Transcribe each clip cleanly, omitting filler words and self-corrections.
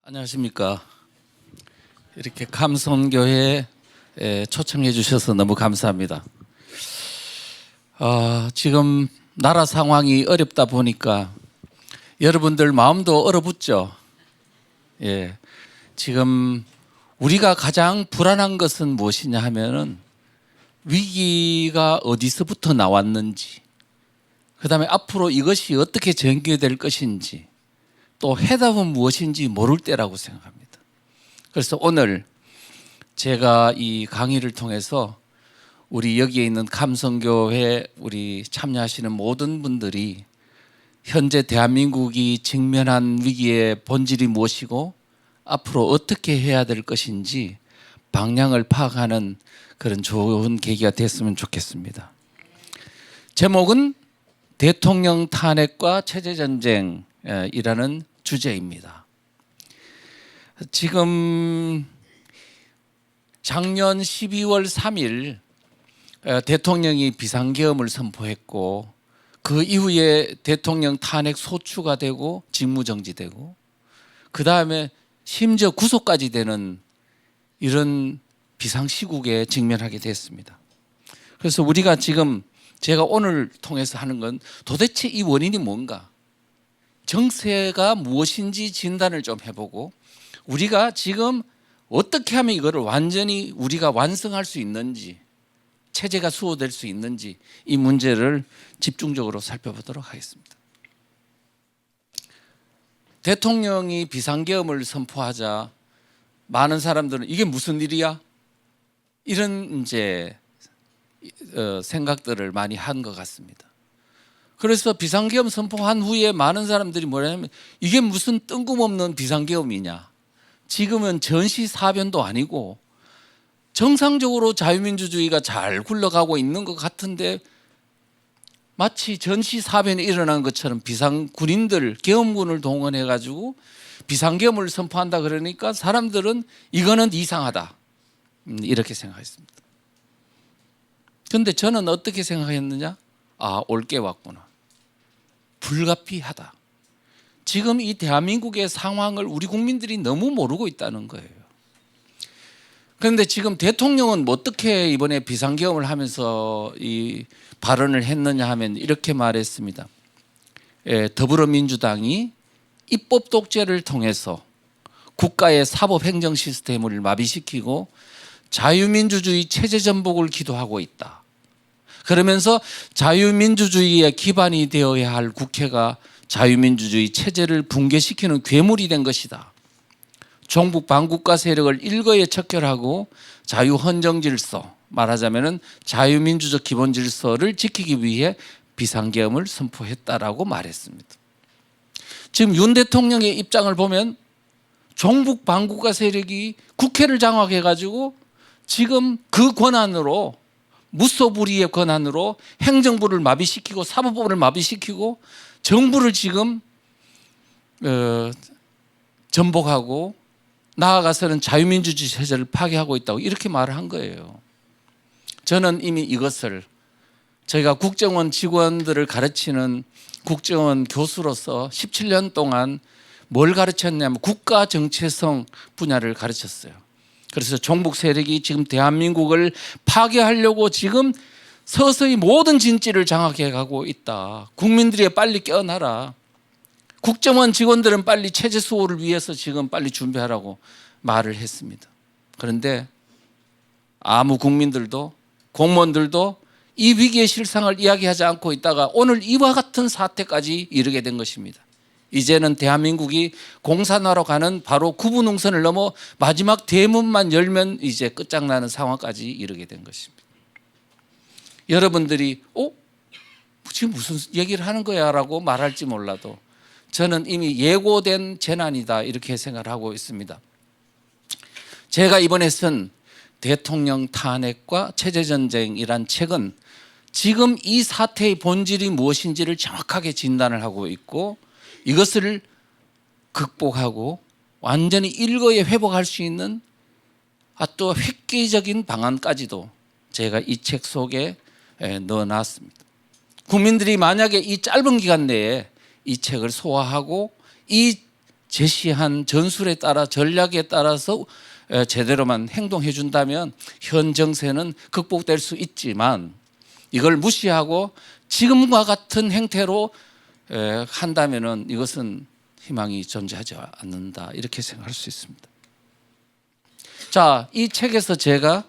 안녕하십니까. 이렇게 감성교회에 초청해 주셔서 너무 감사합니다. 지금 나라 상황이 어렵다 보니까 여러분들 마음도 얼어붙죠. 예, 지금 우리가 가장 불안한 것은 무엇이냐 하면은 위기가 어디서부터 나왔는지, 그 다음에 앞으로 이것이 어떻게 전개될 것인지, 또 해답은 무엇인지 모를 때라고 생각합니다. 그래서 오늘 제가 이 강의를 통해서 우리 여기에 있는 감성교회 우리 참여하시는 모든 분들이 현재 대한민국이 직면한 위기의 본질이 무엇이고 앞으로 어떻게 해야 될 것인지 방향을 파악하는 그런 좋은 계기가 됐으면 좋겠습니다. 제목은 대통령 탄핵과 체제전쟁이라는 주제입니다. 지금 작년 12월 3일 대통령이 비상계엄을 선포했고 그 이후에 대통령 탄핵 소추가 되고 직무정지되고 그 다음에 심지어 구속까지 되는 이런 비상시국에 직면하게 됐습니다. 그래서 우리가 지금 제가 오늘 통해서 하는 건 도대체 이 원인이 뭔가, 정세가 무엇인지 진단을 좀 해보고 우리가 지금 어떻게 하면 이거를 완전히 우리가 완성할 수 있는지, 체제가 수호될 수 있는지 이 문제를 집중적으로 살펴보도록 하겠습니다. 대통령이 비상계엄을 선포하자 많은 사람들은 이게 무슨 일이야? 이런 이제 생각들을 많이 한 것 같습니다. 그래서 비상계엄 선포한 후에 많은 사람들이 뭐냐면 이게 무슨 뜬금없는 비상계엄이냐, 지금은 전시사변도 아니고 정상적으로 자유민주주의가 잘 굴러가고 있는 것 같은데 마치 전시사변이 일어난 것처럼 군인들, 계엄군을 동원해 가지고 비상계엄을 선포한다 그러니까 사람들은 이거는 이상하다 이렇게 생각했습니다. 그런데 저는 어떻게 생각했느냐, 올 게 왔구나, 불가피하다. 지금 이 대한민국의 상황을 우리 국민들이 너무 모르고 있다는 거예요. 그런데 지금 대통령은 어떻게 이번에 비상계엄을 하면서 이 발언을 했느냐 하면 이렇게 말했습니다. 더불어민주당이 입법 독재를 통해서 국가의 사법 행정 시스템을 마비시키고 자유민주주의 체제 전복을 기도하고 있다. 그러면서 자유민주주의의 기반이 되어야 할 국회가 자유민주주의 체제를 붕괴시키는 괴물이 된 것이다. 종북 반국가 세력을 일거에 척결하고 자유헌정질서, 말하자면 자유민주적 기본질서를 지키기 위해 비상계엄을 선포했다라고 말했습니다. 지금 윤 대통령의 입장을 보면 종북 반국가 세력이 국회를 장악해가지고 지금 그 권한으로, 무소불위의 권한으로 행정부를 마비시키고 사법부를 마비시키고 정부를 지금 전복하고 나아가서는 자유민주주의 체제를 파괴하고 있다고 이렇게 말을 한 거예요. 저는 이미 이것을 저희가 국정원 직원들을 가르치는 국정원 교수로서 17년 동안 뭘 가르쳤냐면 국가 정체성 분야를 가르쳤어요. 그래서 종북 세력이 지금 대한민국을 파괴하려고 지금 서서히 모든 진지를 장악해 가고 있다. 국민들이 빨리 깨어나라. 국정원 직원들은 빨리 체제 수호를 위해서 지금 빨리 준비하라고 말을 했습니다. 그런데 아무 국민들도 공무원들도 이 위기의 실상을 이야기하지 않고 있다가 오늘 이와 같은 사태까지 이르게 된 것입니다. 이제는 대한민국이 공산화로 가는 바로 구분홍선을 넘어 마지막 대문만 열면 이제 끝장나는 상황까지 이르게 된 것입니다. 여러분들이 지금 무슨 얘기를 하는 거야 라고 말할지 몰라도 저는 이미 예고된 재난이다 이렇게 생각을 하고 있습니다. 제가 이번에 쓴 대통령 탄핵과 체제전쟁이란 책은 지금 이 사태의 본질이 무엇인지를 정확하게 진단을 하고 있고 이것을 극복하고 완전히 일거에 회복할 수 있는 또 획기적인 방안까지도 제가 이 책 속에 넣어놨습니다. 국민들이 만약에 이 짧은 기간 내에 이 책을 소화하고 이 제시한 전술에 따라 전략에 따라서 제대로만 행동해 준다면 현 정세는 극복될 수 있지만 이걸 무시하고 지금과 같은 행태로 한다면은 이것은 희망이 존재하지 않는다 이렇게 생각할 수 있습니다. 자, 이 책에서 제가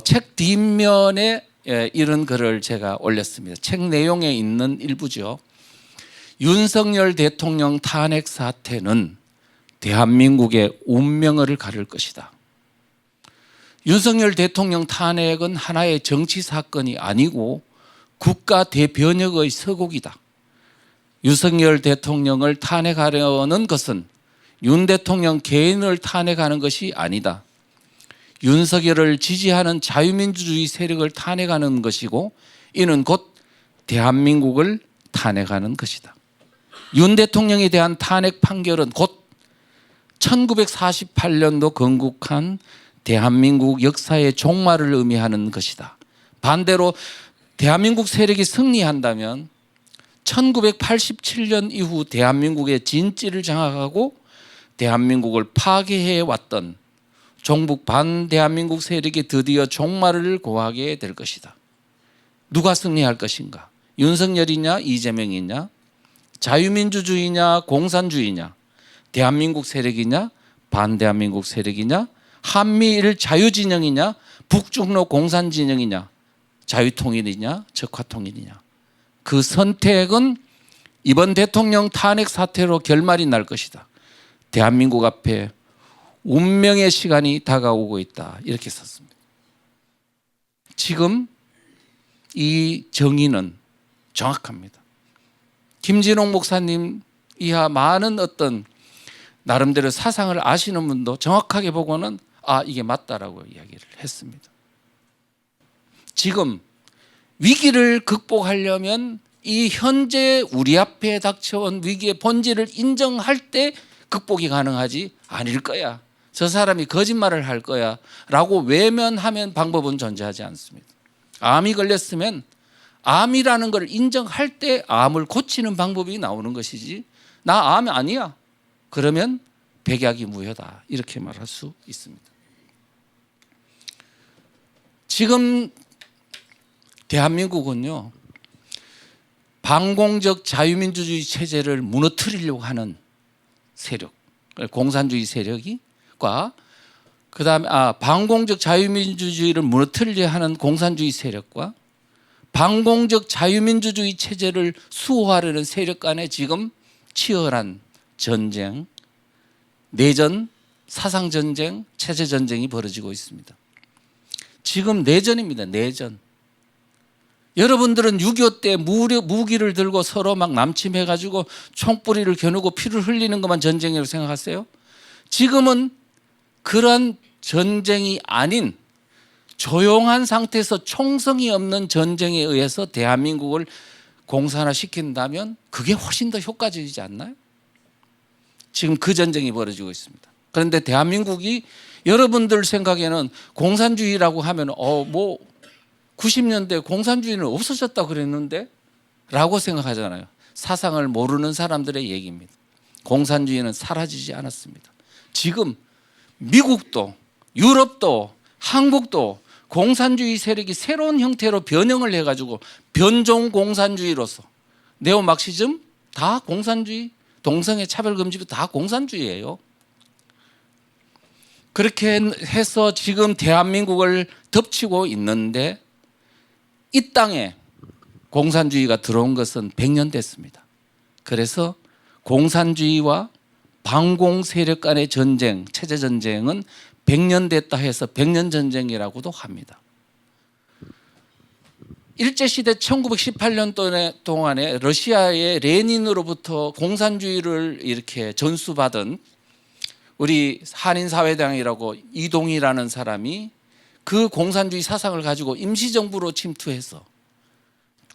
책 뒷면에 이런 글을 제가 올렸습니다. 책 내용에 있는 일부죠. 윤석열 대통령 탄핵 사태는 대한민국의 운명을 가를 것이다. 윤석열 대통령 탄핵은 하나의 정치 사건이 아니고 국가 대변혁의 서곡이다. 윤석열 대통령을 탄핵하려는 것은 윤 대통령 개인을 탄핵하는 것이 아니다. 윤석열을 지지하는 자유민주주의 세력을 탄핵하는 것이고 이는 곧 대한민국을 탄핵하는 것이다. 윤 대통령에 대한 탄핵 판결은 곧 1948년도 건국한 대한민국 역사의 종말을 의미하는 것이다. 반대로 대한민국 세력이 승리한다면 1987년 이후 대한민국의 진지를 장악하고 대한민국을 파괴해 왔던 종북 반대한민국 세력이 드디어 종말을 고하게 될 것이다. 누가 승리할 것인가? 윤석열이냐 이재명이냐? 자유민주주의냐 공산주의냐? 대한민국 세력이냐 반대한민국 세력이냐? 한미일 자유진영이냐 북중로 공산진영이냐? 자유통일이냐 적화통일이냐? 그 선택은 이번 대통령 탄핵 사태로 결말이 날 것이다. 대한민국 앞에 운명의 시간이 다가오고 있다. 이렇게 썼습니다. 지금 이 정의는 정확합니다. 김진홍 목사님 이하 많은 어떤 나름대로 사상을 아시는 분도 정확하게 보고는 이게 맞다라고 이야기를 했습니다. 지금 위기를 극복하려면 이 현재 우리 앞에 닥쳐온 위기의 본질을 인정할 때 극복이 가능하지 아닐 거야. 저 사람이 거짓말을 할 거야 라고 외면하면 방법은 존재하지 않습니다. 암이 걸렸으면 암이라는 걸 인정할 때 암을 고치는 방법이 나오는 것이지 나 암이 아니야. 그러면 백약이 무효다. 이렇게 말할 수 있습니다. 지금 대한민국은요. 반공적 자유민주주의 체제를 무너뜨리려고 하는 세력, 공산주의 세력과 그다음에 반공적 자유민주주의를 무너뜨리려 하는 공산주의 세력과 반공적 자유민주주의 체제를 수호하려는 세력 간에 지금 치열한 전쟁, 내전, 사상전쟁, 체제전쟁이 벌어지고 있습니다. 지금 내전입니다. 내전. 여러분들은 6.25 때 무기를 들고 서로 막 남침해가지고 총뿌리를 겨누고 피를 흘리는 것만 전쟁이라고 생각하세요? 지금은 그런 전쟁이 아닌 조용한 상태에서 총성이 없는 전쟁에 의해서 대한민국을 공산화시킨다면 그게 훨씬 더 효과적이지 않나요? 지금 그 전쟁이 벌어지고 있습니다. 그런데 대한민국이 여러분들 생각에는 공산주의라고 하면 90년대 공산주의는 없어졌다 그랬는데 라고 생각하잖아요. 사상을 모르는 사람들의 얘기입니다. 공산주의는 사라지지 않았습니다. 지금 미국도 유럽도 한국도 공산주의 세력이 새로운 형태로 변형을 해가지고 변종 공산주의로서 네오막시즘 다 공산주의, 동성애 차별금지도 다 공산주의예요. 그렇게 해서 지금 대한민국을 덮치고 있는데 이 땅에 공산주의가 들어온 것은 100년 됐습니다. 그래서 공산주의와 반공 세력 간의 전쟁, 체제 전쟁은 100년 됐다 해서 100년 전쟁이라고도 합니다. 일제시대 1918년 동안에 러시아의 레닌으로부터 공산주의를 이렇게 전수받은 우리 한인사회당이라고 이동희라는 사람이 그 공산주의 사상을 가지고 임시정부로 침투해서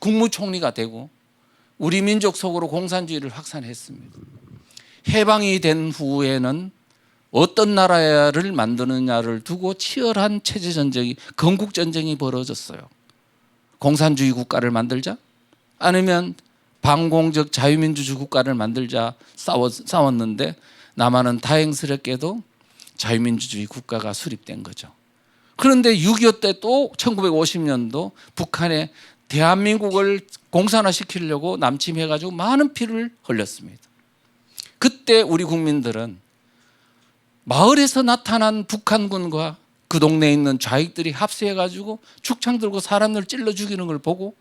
국무총리가 되고 우리 민족 속으로 공산주의를 확산했습니다. 해방이 된 후에는 어떤 나라를 만드느냐를 두고 치열한 체제전쟁이, 건국전쟁이 벌어졌어요. 공산주의 국가를 만들자? 아니면 반공적 자유민주주의 국가를 만들자 싸웠는데 남한은 다행스럽게도 자유민주주의 국가가 수립된 거죠. 그런데 6.25 때 또 1950년도 북한에 대한민국을 공산화시키려고 남침해가지고 많은 피를 흘렸습니다. 그때 우리 국민들은 마을에서 나타난 북한군과 그 동네에 있는 좌익들이 합세해가지고 축창 들고 사람들 찔러 죽이는 걸 보고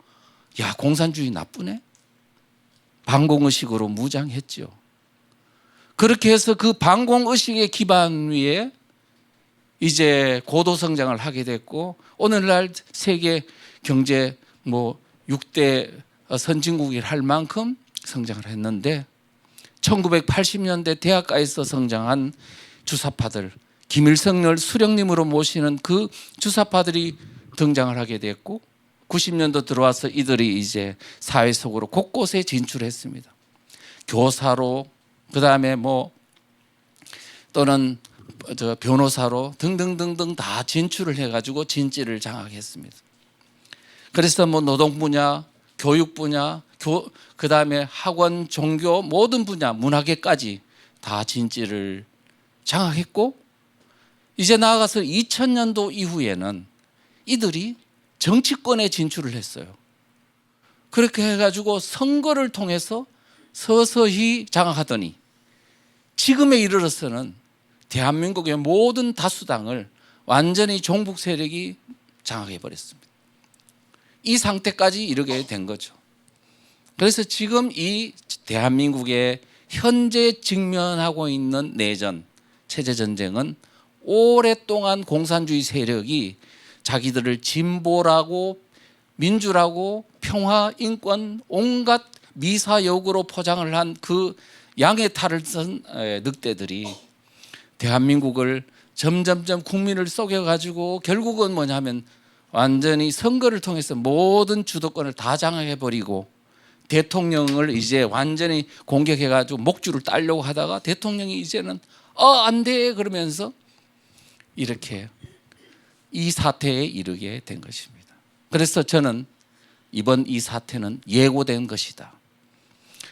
야, 공산주의 나쁘네? 반공의식으로 무장했죠. 그렇게 해서 그 반공의식의 기반 위에 이제 고도 성장을 하게 됐고 오늘날 세계 경제 6대 선진국이 할 만큼 성장을 했는데 1980년대 대학가에서 성장한 주사파들, 김일성을 수령님으로 모시는 그 주사파들이 등장을 하게 됐고 90년도 들어와서 이들이 이제 사회 속으로 곳곳에 진출했습니다. 교사로, 그다음에 또는 변호사로 등등등등 다 진출을 해가지고 진지를 장악했습니다. 그래서 노동 분야, 교육 분야, 그다음에 학원, 종교 모든 분야, 문화계까지 다 진지를 장악했고 이제 나아가서 2000년도 이후에는 이들이 정치권에 진출을 했어요. 그렇게 해가지고 선거를 통해서 서서히 장악하더니 지금에 이르러서는 대한민국의 모든 다수당을 완전히 종북 세력이 장악해버렸습니다. 이 상태까지 이르게 된 거죠. 그래서 지금 이 대한민국의 현재 직면하고 있는 내전, 체제전쟁은 오랫동안 공산주의 세력이 자기들을 진보라고 민주라고 평화, 인권, 온갖 미사역으로 포장을 한 그 양의 탈을 쓴 늑대들이 대한민국을 점점점 국민을 속여가지고 결국은 뭐냐면 완전히 선거를 통해서 모든 주도권을 다 장악해버리고 대통령을 이제 완전히 공격해가지고 목줄을 따려고 하다가 대통령이 이제는 안 돼 그러면서 이렇게 이 사태에 이르게 된 것입니다. 그래서 저는 이번 이 사태는 예고된 것이다.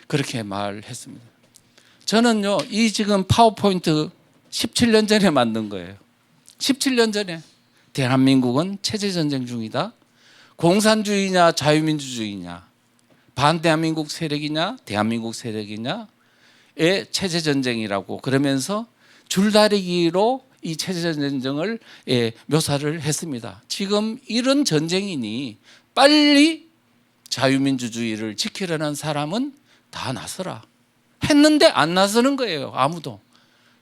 그렇게 말했습니다. 저는요, 이 지금 파워포인트 17년 전에 만든 거예요. 17년 전에 대한민국은 체제전쟁 중이다. 공산주의냐 자유민주주의냐, 반대한민국 세력이냐 대한민국 세력이냐의 체제전쟁이라고 그러면서 줄다리기로 이 체제전쟁을 묘사를 했습니다. 지금 이런 전쟁이니 빨리 자유민주주의를 지키려는 사람은 다 나서라 했는데 안 나서는 거예요. 아무도.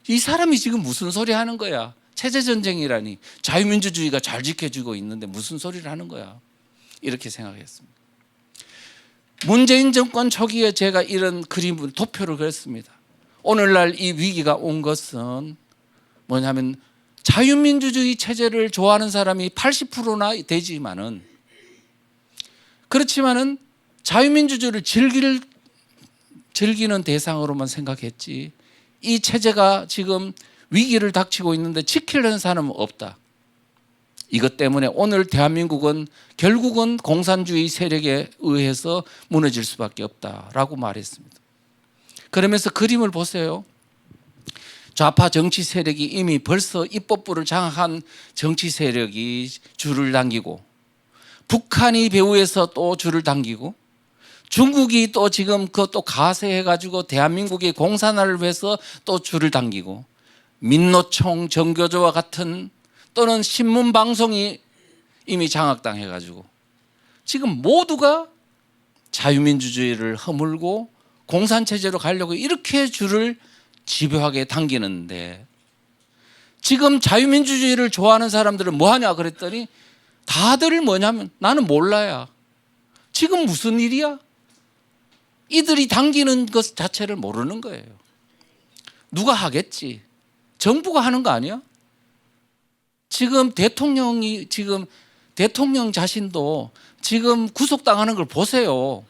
이 사람이 지금 무슨 소리 하는 거야. 체제전쟁이라니 자유민주주의가 잘 지켜지고 있는데 무슨 소리를 하는 거야. 이렇게 생각했습니다. 문재인 정권 초기에 제가 이런 그림을 도표를 그렸습니다. 오늘날 이 위기가 온 것은 뭐냐면 자유민주주의 체제를 좋아하는 사람이 80%나 되지만은 그렇지만은 자유민주주의를 즐기는 대상으로만 생각했지 이 체제가 지금 위기를 닥치고 있는데 지키려는 사람은 없다. 이것 때문에 오늘 대한민국은 결국은 공산주의 세력에 의해서 무너질 수밖에 없다라고 말했습니다. 그러면서 그림을 보세요. 좌파 정치 세력이 이미 벌써 입법부를 장악한 정치 세력이 줄을 당기고 북한이 배후에서 또 줄을 당기고 중국이 또 지금 그것도 가세해가지고 대한민국의 공산화를 위해서 또 줄을 당기고 민노총, 정교조와 같은 또는 신문방송이 이미 장악당해가지고 지금 모두가 자유민주주의를 허물고 공산체제로 가려고 이렇게 줄을 집요하게 당기는데 지금 자유민주주의를 좋아하는 사람들은 뭐하냐 그랬더니 다들 뭐냐면 나는 몰라야. 지금 무슨 일이야? 이들이 당기는 것 자체를 모르는 거예요. 누가 하겠지? 정부가 하는 거 아니야? 지금 대통령 자신도 지금 구속당하는 걸 보세요.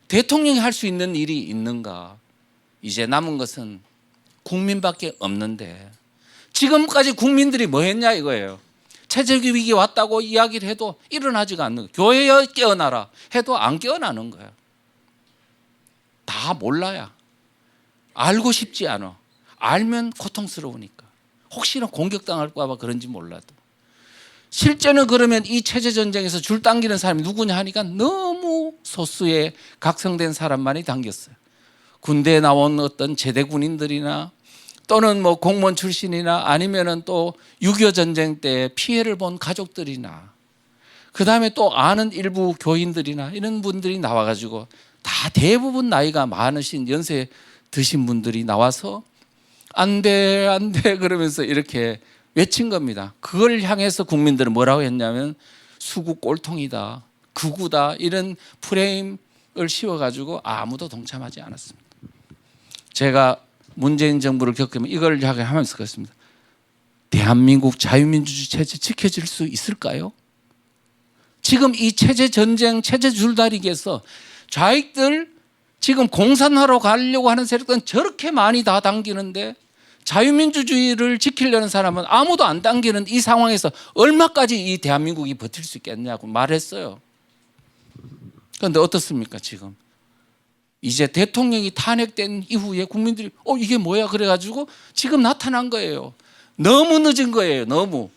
대통령이 할 수 있는 일이 있는가? 이제 남은 것은 국민밖에 없는데 지금까지 국민들이 뭐 했냐 이거예요. 체제 위기 왔다고 이야기를 해도 일어나지가 않는 거예요. 교회여 깨어나라 해도 안 깨어나는 거예요. 다 몰라야. 알고 싶지 않아. 알면 고통스러우니까. 혹시나 공격당할까 봐 그런지 몰라도. 실제는 그러면 이 체제전쟁에서 줄 당기는 사람이 누구냐 하니까 너무 소수의 각성된 사람만이 당겼어요. 군대에 나온 어떤 제대 군인들이나 또는 뭐 공무원 출신이나 아니면은 또 6.25 전쟁 때 피해를 본 가족들이나 그 다음에 또 아는 일부 교인들이나 이런 분들이 나와가지고 다 대부분 나이가 많으신 연세 드신 분들이 나와서 안 돼, 안 돼 그러면서 이렇게 외친 겁니다. 그걸 향해서 국민들은 뭐라고 했냐면 수구 꼴통이다, 극우다 이런 프레임을 씌워가지고 아무도 동참하지 않았습니다. 제가 문재인 정부를 겪으면 이걸 이야기하면서 그렇습니다. 대한민국 자유민주주의 체제 지켜질 수 있을까요? 지금 이 체제 전쟁, 체제 줄다리기에서 좌익들 지금 공산화로 가려고 하는 세력들은 저렇게 많이 다 당기는데 자유민주주의를 지키려는 사람은 아무도 안 당기는 이 상황에서 얼마까지 이 대한민국이 버틸 수 있겠냐고 말했어요. 그런데 어떻습니까 지금? 이제 대통령이 탄핵된 이후에 국민들이 이게 뭐야 그래가지고 지금 나타난 거예요. 너무 늦은 거예요. 너무.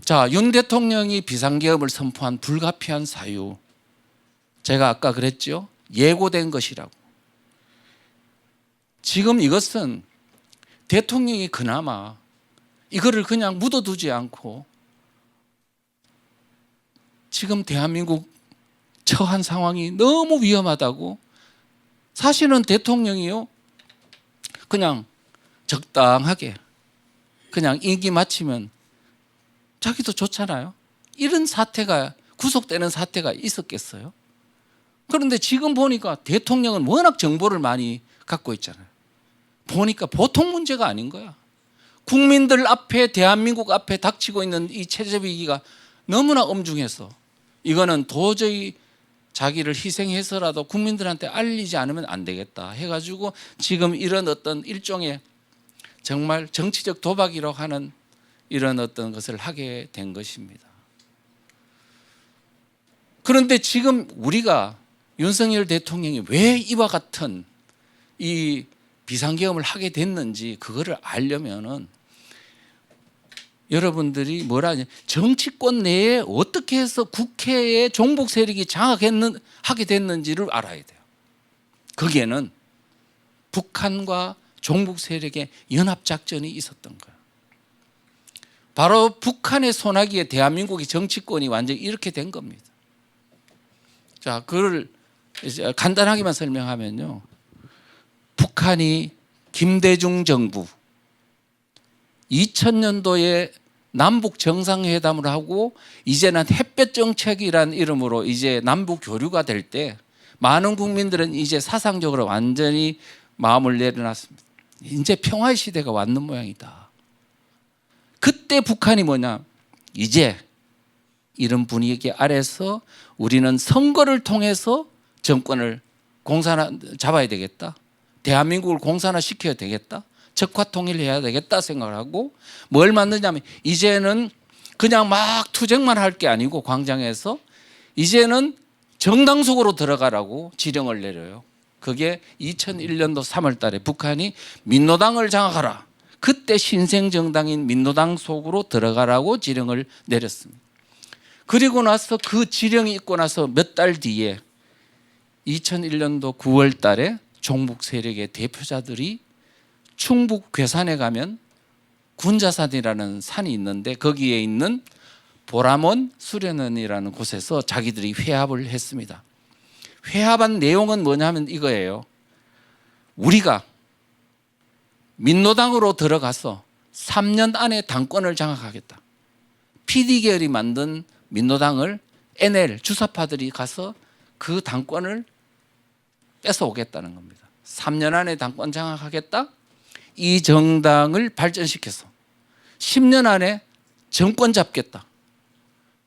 자, 윤 대통령이 비상계엄을 선포한 불가피한 사유. 제가 아까 그랬죠. 예고된 것이라고. 지금 이것은 대통령이 그나마 이거를 그냥 묻어두지 않고 지금 대한민국 처한 상황이 너무 위험하다고 사실은 대통령이요 그냥 적당하게 그냥 임기 마치면 자기도 좋잖아요. 이런 사태가 구속되는 사태가 있었겠어요? 그런데 지금 보니까 대통령은 워낙 정보를 많이 갖고 있잖아요. 보니까 보통 문제가 아닌 거야. 국민들 앞에 대한민국 앞에 닥치고 있는 이 체제 위기가 너무나 엄중해서 이거는 도저히 자기를 희생해서라도 국민들한테 알리지 않으면 안 되겠다 해가지고 지금 이런 어떤 일종의 정말 정치적 도박이라고 하는 이런 어떤 것을 하게 된 것입니다. 그런데 지금 우리가 윤석열 대통령이 왜 이와 같은 이 비상계엄을 하게 됐는지 그거를 알려면은 여러분들이 뭐라 하냐 정치권 내에 어떻게 해서 국회의 종북 세력이 장악하게 됐는지를 알아야 돼요. 거기에는 북한과 종북 세력의 연합작전이 있었던 거예요. 바로 북한의 손아귀에 대한민국의 정치권이 완전히 이렇게 된 겁니다. 자, 그걸 이제 간단하게만 설명하면요. 북한이 김대중 정부 2000년도에 남북 정상회담을 하고 이제는 햇볕 정책이라는 이름으로 이제 남북 교류가 될 때 많은 국민들은 이제 사상적으로 완전히 마음을 내려놨습니다. 이제 평화의 시대가 왔는 모양이다. 그때 북한이 뭐냐? 이제 이런 분위기 아래서 우리는 선거를 통해서 정권을 잡아야 되겠다. 대한민국을 공산화시켜야 되겠다. 적화통일해야 되겠다 생각을 하고 뭘 만드냐면 이제는 그냥 막 투쟁만 할 게 아니고 광장에서 이제는 정당 속으로 들어가라고 지령을 내려요. 그게 2001년도 3월 달에 북한이 민노당을 장악하라. 그때 신생정당인 민노당 속으로 들어가라고 지령을 내렸습니다. 그리고 나서 그 지령이 있고 나서 몇 달 뒤에 2001년도 9월 달에 종북 세력의 대표자들이 충북 괴산에 가면 군자산이라는 산이 있는데 거기에 있는 보람원 수련원이라는 곳에서 자기들이 회합을 했습니다. 회합한 내용은 뭐냐면 이거예요. 우리가 민노당으로 들어가서 3년 안에 당권을 장악하겠다. PD계열이 만든 민노당을 NL 주사파들이 가서 그 당권을 뺏어오겠다는 겁니다. 3년 안에 당권 장악하겠다. 이 정당을 발전시켜서 10년 안에 정권 잡겠다.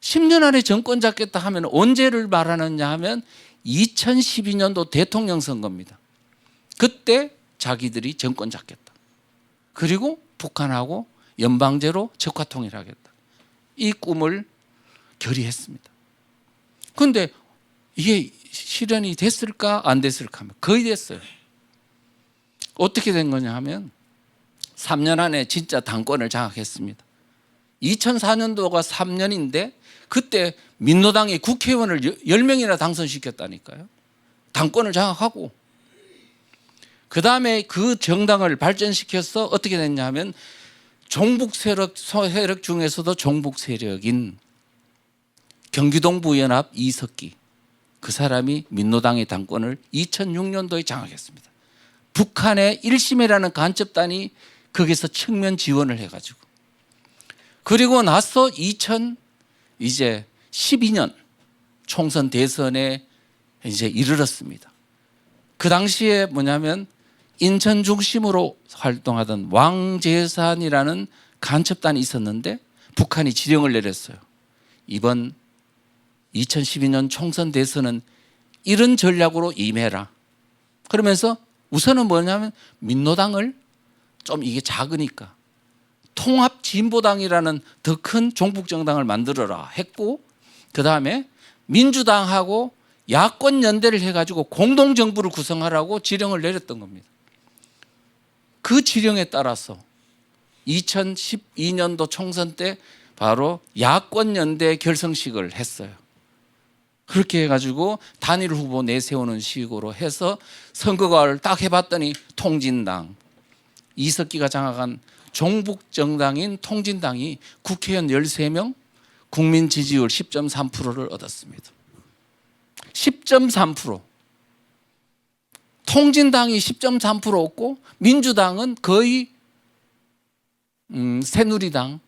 10년 안에 정권 잡겠다 하면 언제를 말하느냐 하면 2012년도 대통령 선거입니다. 그때 자기들이 정권 잡겠다. 그리고 북한하고 연방제로 적화통일하겠다. 이 꿈을 결의했습니다. 그런데 이게 실현이 됐을까 안 됐을까 하면 거의 됐어요. 어떻게 된 거냐 하면 3년 안에 진짜 당권을 장악했습니다. 2004년도가 3년인데 그때 민노당이 국회의원을 10명이나 당선시켰다니까요. 당권을 장악하고 그다음에 그 정당을 발전시켜서 어떻게 됐냐 하면 종북 세력 중에서도 종북 세력인 경기동부연합 이석기, 그 사람이 민노당의 당권을 2006년도에 장악했습니다. 북한의 1심이라는 간첩단이 거기서 측면 지원을 해가지고, 그리고 나서 2012년 총선 대선에 이제 이르렀습니다. 그 당시에 뭐냐면 인천 중심으로 활동하던 왕재산이라는 간첩단이 있었는데 북한이 지령을 내렸어요. 이번 2012년 총선 대선은 이런 전략으로 임해라. 그러면서 우선은 뭐냐면 민노당을 좀 이게 작으니까 통합진보당이라는 더 큰 종북정당을 만들어라 했고, 그 다음에 민주당하고 야권 연대를 해가지고 공동정부를 구성하라고 지령을 내렸던 겁니다. 그 지령에 따라서 2012년도 총선 때 바로 야권 연대 결성식을 했어요. 그렇게 해가지고 단일 후보 내세우는 식으로 해서 선거를 딱 해봤더니 통진당, 이석기가 장악한 종북정당인 통진당이 국회의원 13명, 국민 지지율 10.3%를 얻었습니다. 10.3%. 통진당이 10.3% 얻고 민주당은 거의 새누리당,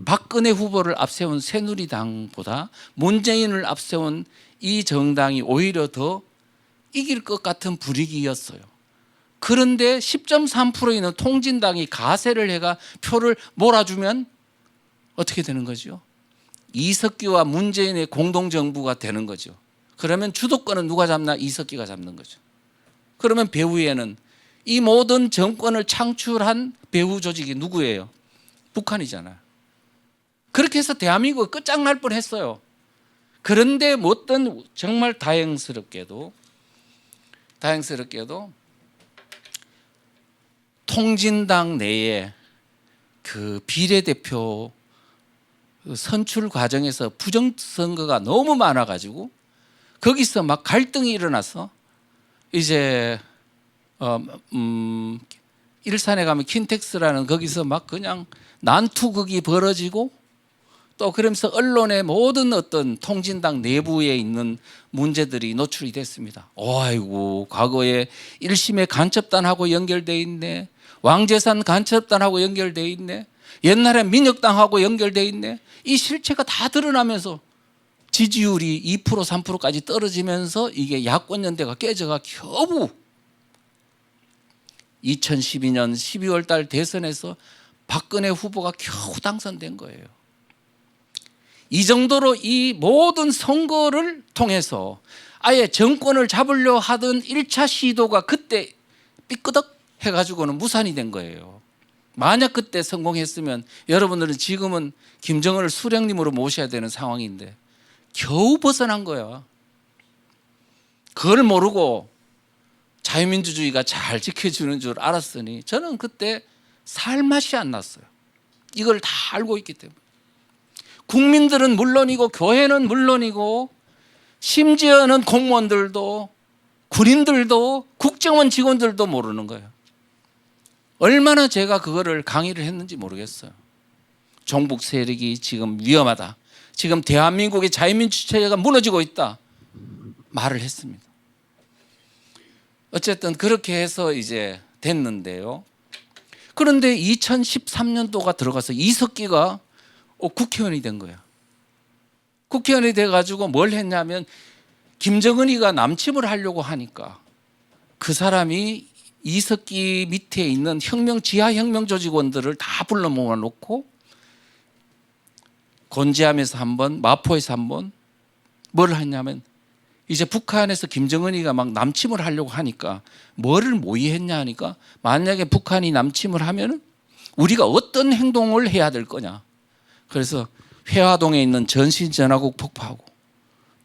박근혜 후보를 앞세운 새누리당보다 문재인을 앞세운 이 정당이 오히려 더 이길 것 같은 분위기였어요. 그런데 10.3% 있는 통진당이 가세를 해가 표를 몰아주면 어떻게 되는 거죠? 이석기와 문재인의 공동정부가 되는 거죠. 그러면 주도권은 누가 잡나? 이석기가 잡는 거죠. 그러면 배후에는 이 모든 정권을 창출한 배후 조직이 누구예요? 북한이잖아요. 그렇게 해서 대한민국이 끝장날 뻔했어요. 그런데 어떤 정말 다행스럽게도 통진당 내에 그 비례대표 선출 과정에서 부정선거가 너무 많아가지고 거기서 막 갈등이 일어나서 이제 일산에 가면 킨텍스라는 거기서 막 그냥 난투극이 벌어지고, 또 그러면서 언론의 모든 어떤 통진당 내부에 있는 문제들이 노출이 됐습니다. 아이고, 과거에 1심의 간첩단하고 연결돼 있네, 왕재산 간첩단하고 연결돼 있네, 옛날에 민혁당하고 연결돼 있네. 이 실체가 다 드러나면서 지지율이 2% 3%까지 떨어지면서 이게 야권연대가 깨져가 겨우 2012년 12월 달 대선에서 박근혜 후보가 겨우 당선된 거예요. 이 정도로 이 모든 선거를 통해서 아예 정권을 잡으려 하던 1차 시도가 그때 삐끄덕 해가지고는 무산이 된 거예요. 만약 그때 성공했으면 여러분들은 지금은 김정은을 수령님으로 모셔야 되는 상황인데 겨우 벗어난 거야. 그걸 모르고 자유민주주의가 잘 지켜주는 줄 알았으니 저는 그때 살 맛이 안 났어요. 이걸 다 알고 있기 때문에. 국민들은 물론이고 교회는 물론이고 심지어는 공무원들도 군인들도 국정원 직원들도 모르는 거예요. 얼마나 제가 그거를 강의를 했는지 모르겠어요. 종북 세력이 지금 위험하다, 지금 대한민국의 자유민주체제가 무너지고 있다 말을 했습니다. 어쨌든 그렇게 해서 이제 됐는데요. 그런데 2013년도가 들어가서 이석기가 국회의원이 된 거야. 국회의원이 돼가지고 뭘 했냐면 김정은이가 남침을 하려고 하니까 그 사람이 이석기 밑에 있는 지하혁명 조직원들을 다 불러 모아놓고 곤지암에서 한 번, 마포에서 한 번 뭘 했냐면 이제 북한에서 김정은이가 막 남침을 하려고 하니까 뭐를 모의했냐 하니까 만약에 북한이 남침을 하면 우리가 어떤 행동을 해야 될 거냐. 그래서 회화동에 있는 전신전화국 폭파하고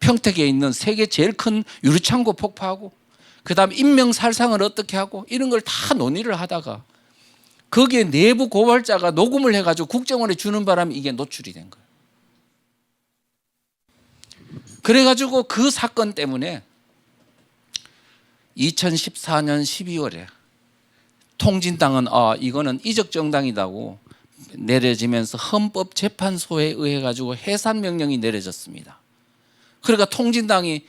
평택에 있는 세계 제일 큰 유리창고 폭파하고 그다음 인명살상을 어떻게 하고 이런 걸 다 논의를 하다가 거기에 내부 고발자가 녹음을 해가지고 국정원에 주는 바람에 이게 노출이 된 거예요. 그래가지고 그 사건 때문에 2014년 12월에 통진당은 이거는 이적정당이라고 내려지면서 헌법재판소에 의해 가지고 해산 명령이 내려졌습니다. 그러니까 통진당이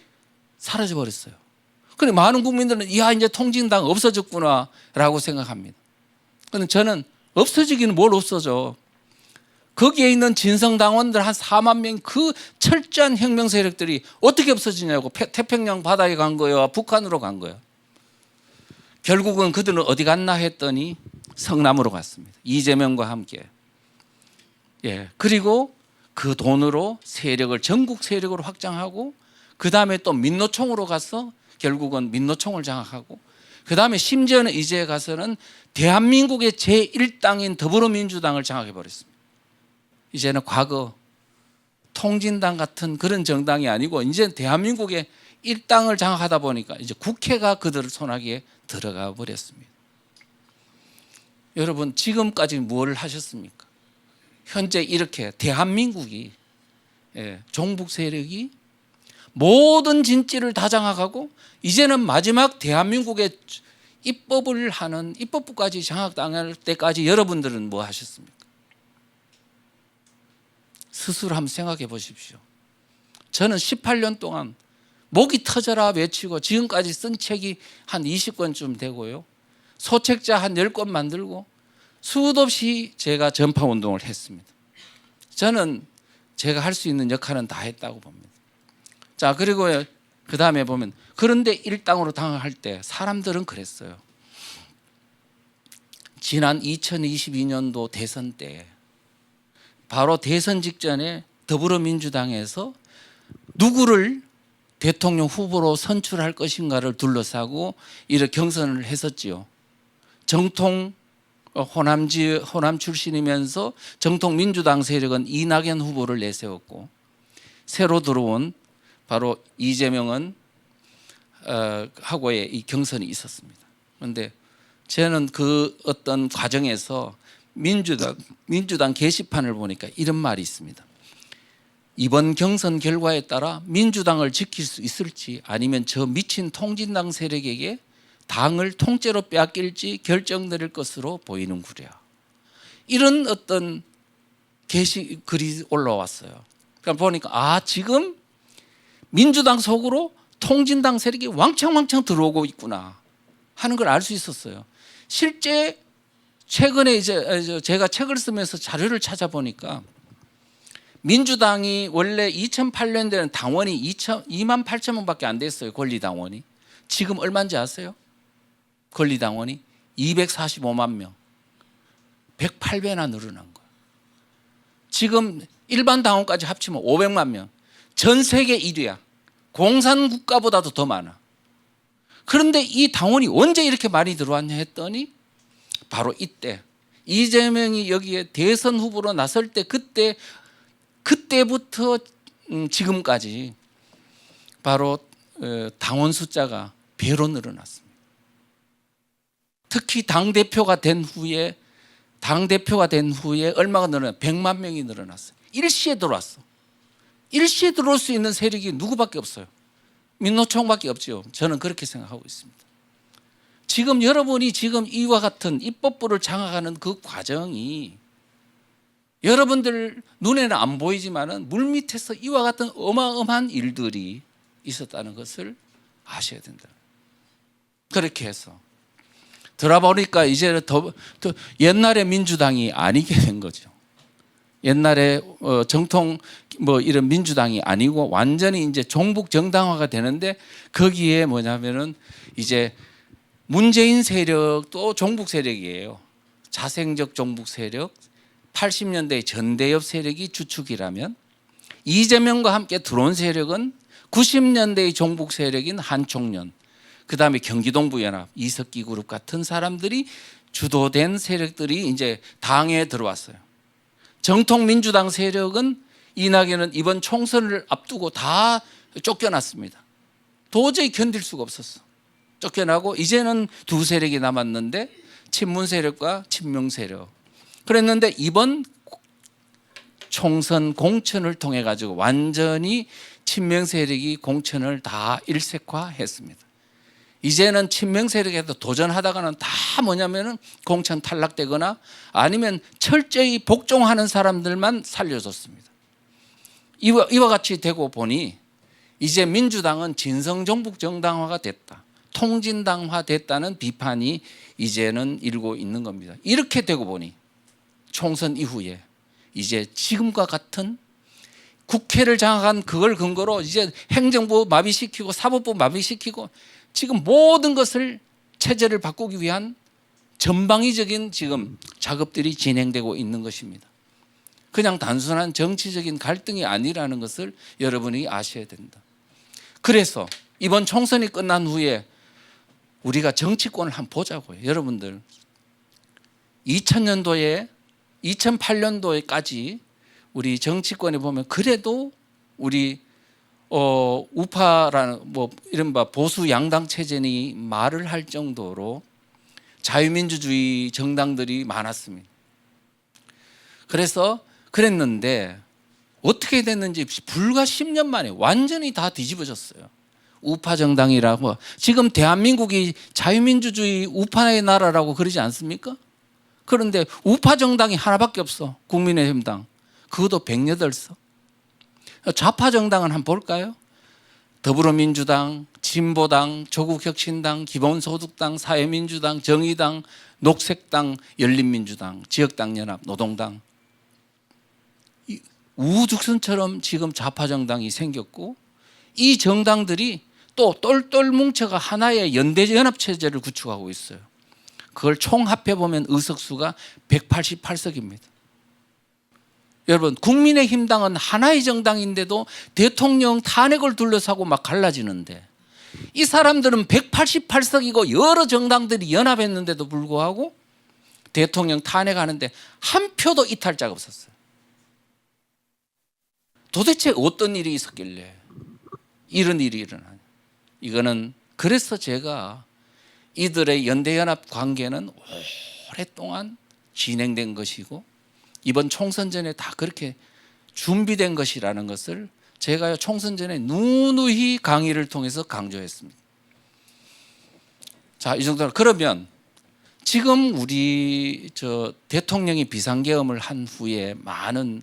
사라져 버렸어요. 그래 많은 국민들은 이제 통진당 없어졌구나라고 생각합니다. 그런데 저는 없어지기는 뭘 없어져. 거기에 있는 진성당원들 한 4만 명 그 철저한 혁명 세력들이 어떻게 없어지냐고. 태평양 바다에 간 거예요? 북한으로 간 거예요? 결국은 그들은 어디 갔나 했더니 성남으로 갔습니다. 이재명과 함께. 그리고 그 돈으로 세력을 전국 세력으로 확장하고 그 다음에 또 민노총으로 가서 결국은 민노총을 장악하고 그 다음에 심지어는 이제 가서는 대한민국의 제1당인 더불어민주당을 장악해버렸습니다. 이제는 과거 통진당 같은 그런 정당이 아니고 이제 대한민국의 일당을 장악하다 보니까 이제 국회가 그들을 손아귀에 들어가 버렸습니다. 여러분 지금까지 뭘 하셨습니까? 현재 이렇게 대한민국이 종북 세력이 모든 진지를 다 장악하고 이제는 마지막 대한민국의 입법을 하는 입법부까지 장악당할 때까지 여러분들은 뭐 하셨습니까? 스스로 한번 생각해 보십시오. 저는 18년 동안 목이 터져라 외치고 지금까지 쓴 책이 한 20권쯤 되고요. 소책자 한 10권 만들고 수도 없이 제가 전파운동을 했습니다. 저는 제가 할 수 있는 역할은 다 했다고 봅니다. 자, 그리고 그 다음에 보면 그런데 일당으로 당할 때 사람들은 그랬어요. 지난 2022년도 대선 때 바로 대선 직전에 더불어민주당에서 누구를 대통령 후보로 선출할 것인가를 둘러싸고 이렇게 경선을 했었지요. 정통 호남 출신이면서 정통 민주당 세력은 이낙연 후보를 내세웠고 새로 들어온 바로 이재명은 하고의 이 경선이 있었습니다. 그런데 저는 그 어떤 과정에서 민주당 게시판을 보니까 이런 말이 있습니다. 이번 경선 결과에 따라 민주당을 지킬 수 있을지 아니면 저 미친 통진당 세력에게 당을 통째로 빼앗길지 결정될 것으로 보이는구려. 이런 어떤 글이 올라왔어요. 그러니까 보니까 지금 민주당 속으로 통진당 세력이 왕창 들어오고 있구나 하는 걸 알 수 있었어요. 실제 최근에 이제 제가 책을 쓰면서 자료를 찾아보니까 민주당이 원래 2008년도에는 당원이 2만 8천 명밖에 안 됐어요. 권리당원이. 지금 얼마인지 아세요? 권리당원이 245만 명. 108배나 늘어난 거예요. 지금 일반 당원까지 합치면 500만 명. 전 세계 1위야. 공산국가보다도 더 많아. 그런데 이 당원이 언제 이렇게 많이 들어왔냐 했더니 바로 이때 이재명이 여기에 대선 후보로 나설 때 그때부터 지금까지 바로 당원 숫자가 배로 늘어났습니다. 특히 당대표가 된 후에 얼마가 늘어났어요? 100만 명이 늘어났어요. 일시에 들어왔어. 일시에 들어올 수 있는 세력이 누구밖에 없어요. 민노총밖에 없죠. 저는 그렇게 생각하고 있습니다. 지금 여러분이 지금 이와 같은 입법부를 장악하는 그 과정이 여러분들 눈에는 안 보이지만은 물밑에서 이와 같은 어마어마한 일들이 있었다는 것을 아셔야 된다. 그렇게 해서 들어보니까 이제는 더 옛날의 민주당이 아니게 된 거죠. 옛날에 정통 이런 민주당이 아니고 완전히 이제 종북 정당화가 되는데 거기에 뭐냐면은 이제 문재인 세력도 종북 세력이에요. 자생적 종북 세력, 80년대 전대협 세력이 주축이라면 이재명과 함께 들어온 세력은 90년대의 종북 세력인 한총련, 그 다음에 경기동부연합, 이석기 그룹 같은 사람들이 주도된 세력들이 이제 당에 들어왔어요. 정통 민주당 세력은 이낙연은 이번 총선을 앞두고 다 쫓겨났습니다. 도저히 견딜 수가 없었어. 쫓겨나고 이제는 두 세력이 남았는데 친문 세력과 친명 세력. 그랬는데 이번 총선 공천을 통해 가지고 완전히 친명 세력이 공천을 다 일색화했습니다. 이제는 친명 세력에도 도전하다가는 다 뭐냐면은 공천 탈락되거나 아니면 철저히 복종하는 사람들만 살려줬습니다. 이와 같이 되고 보니 이제 민주당은 진성정북 정당화가 됐다. 통진당화 됐다는 비판이 이제는 일고 있는 겁니다. 이렇게 되고 보니 총선 이후에 이제 지금과 같은 국회를 장악한 그걸 근거로 이제 행정부 마비시키고 사법부 마비시키고 지금 모든 것을 체제를 바꾸기 위한 전방위적인 지금 작업들이 진행되고 있는 것입니다. 그냥 단순한 정치적인 갈등이 아니라는 것을 여러분이 아셔야 된다. 그래서 이번 총선이 끝난 후에 우리가 정치권을 한번 보자고요. 여러분들 2000년도에 2008년도에까지 우리 정치권에 보면 그래도 우리 우파라는 뭐 이른바 보수 양당 체제니 말을 할 정도로 자유민주주의 정당들이 많았습니다. 그래서 그랬는데 어떻게 됐는지 불과 10년 만에 완전히 다 뒤집어졌어요. 우파 정당이라고. 지금 대한민국이 자유민주주의 우파의 나라라고 그러지 않습니까? 그런데 우파 정당이 하나밖에 없어. 국민의힘당. 그것도 108석. 좌파 정당은 한번 볼까요? 더불어민주당, 진보당, 조국혁신당, 기본소득당, 사회민주당, 정의당, 녹색당, 열린민주당, 지역당연합, 노동당. 우후죽순처럼 지금 좌파 정당이 생겼고 이 정당들이 또 똘똘 뭉쳐가 하나의 연대연합체제를 구축하고 있어요. 그걸 총합해 보면 의석수가 188석입니다. 여러분 국민의힘당은 하나의 정당인데도 대통령 탄핵을 둘러싸고 막 갈라지는데 이 사람들은 188석이고 여러 정당들이 연합했는데도 불구하고 대통령 탄핵하는데 한 표도 이탈자가 없었어요. 도대체 어떤 일이 있었길래 이런 일이 일어나냐. 이거는 그래서 제가 이들의 연대연합 관계는 오랫동안 진행된 것이고 이번 총선 전에 다 그렇게 준비된 것이라는 것을 제가 총선 전에 누누이 강의를 통해서 강조했습니다. 자, 이 정도로 그러면 지금 우리 대통령이 비상계엄을 한 후에 많은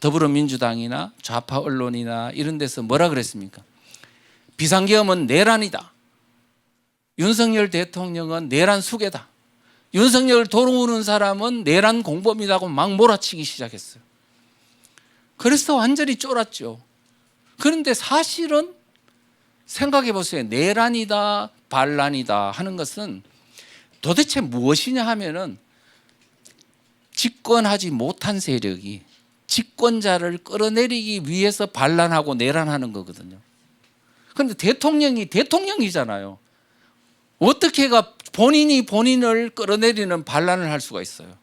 더불어민주당이나 좌파 언론이나 이런 데서 뭐라 그랬습니까? 비상계엄은 내란이다. 윤석열 대통령은 내란 수괴다. 윤석열을 도우는 사람은 내란 공범이라고 막 몰아치기 시작했어요. 그래서 완전히 쫄았죠. 그런데 사실은 생각해 보세요. 내란이다, 반란이다 하는 것은 도대체 무엇이냐 하면은 집권하지 못한 세력이 집권자를 끌어내리기 위해서 반란하고 내란하는 거거든요. 그런데 대통령이 대통령이잖아요. 어떻게가 본인이 본인을 끌어내리는 반란을 할 수가 있어요.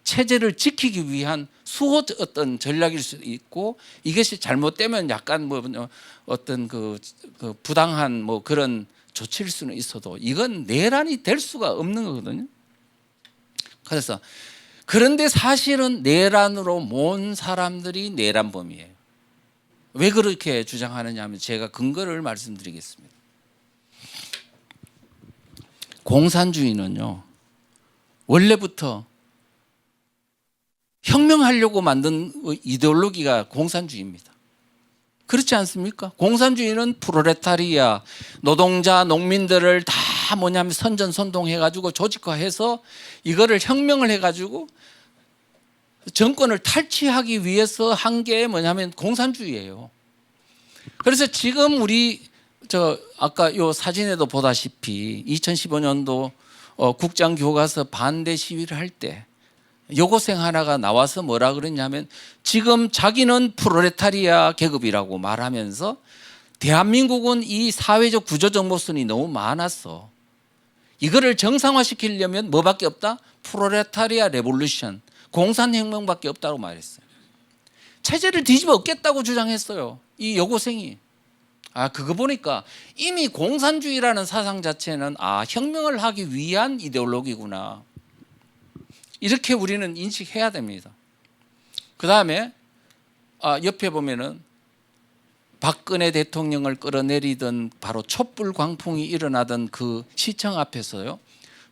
체제를 지키기 위한 수호 어떤 전략일 수도 있고 이것이 잘못되면 약간 뭐 어떤 그 부당한 뭐 그런 조치일 수는 있어도 이건 내란이 될 수가 없는 거거든요. 그래서 그런데 사실은 내란으로 모은 사람들이 내란범이에요. 왜 그렇게 주장하느냐 하면 제가 근거를 말씀드리겠습니다. 공산주의는요 원래부터 혁명하려고 만든 이데올로기가 공산주의입니다. 그렇지 않습니까? 공산주의는 프롤레타리아 노동자 농민들을 다 뭐냐면 선전선동해가지고 조직화해서 이거를 혁명을 해가지고 정권을 탈취하기 위해서 한 게 뭐냐면 공산주의예요. 그래서 지금 우리 아까 요 사진에도 보다시피 2015년도 국장 교과서 반대 시위를 할 때 여고생 하나가 나와서 뭐라 그랬냐면 지금 자기는 프롤레타리아 계급이라고 말하면서 대한민국은 이 사회적 구조적 모순이 너무 많았어. 이거를 정상화시키려면 뭐밖에 없다? 프롤레타리아 레볼루션, 공산혁명밖에 없다고 말했어요. 체제를 뒤집어 엎겠다고 주장했어요. 이 여고생이. 그거 보니까 이미 공산주의라는 사상 자체는 혁명을 하기 위한 이데올로기구나. 이렇게 우리는 인식해야 됩니다. 그 다음에 옆에 보면은 박근혜 대통령을 끌어내리던 바로 촛불 광풍이 일어나던 그 시청 앞에서요,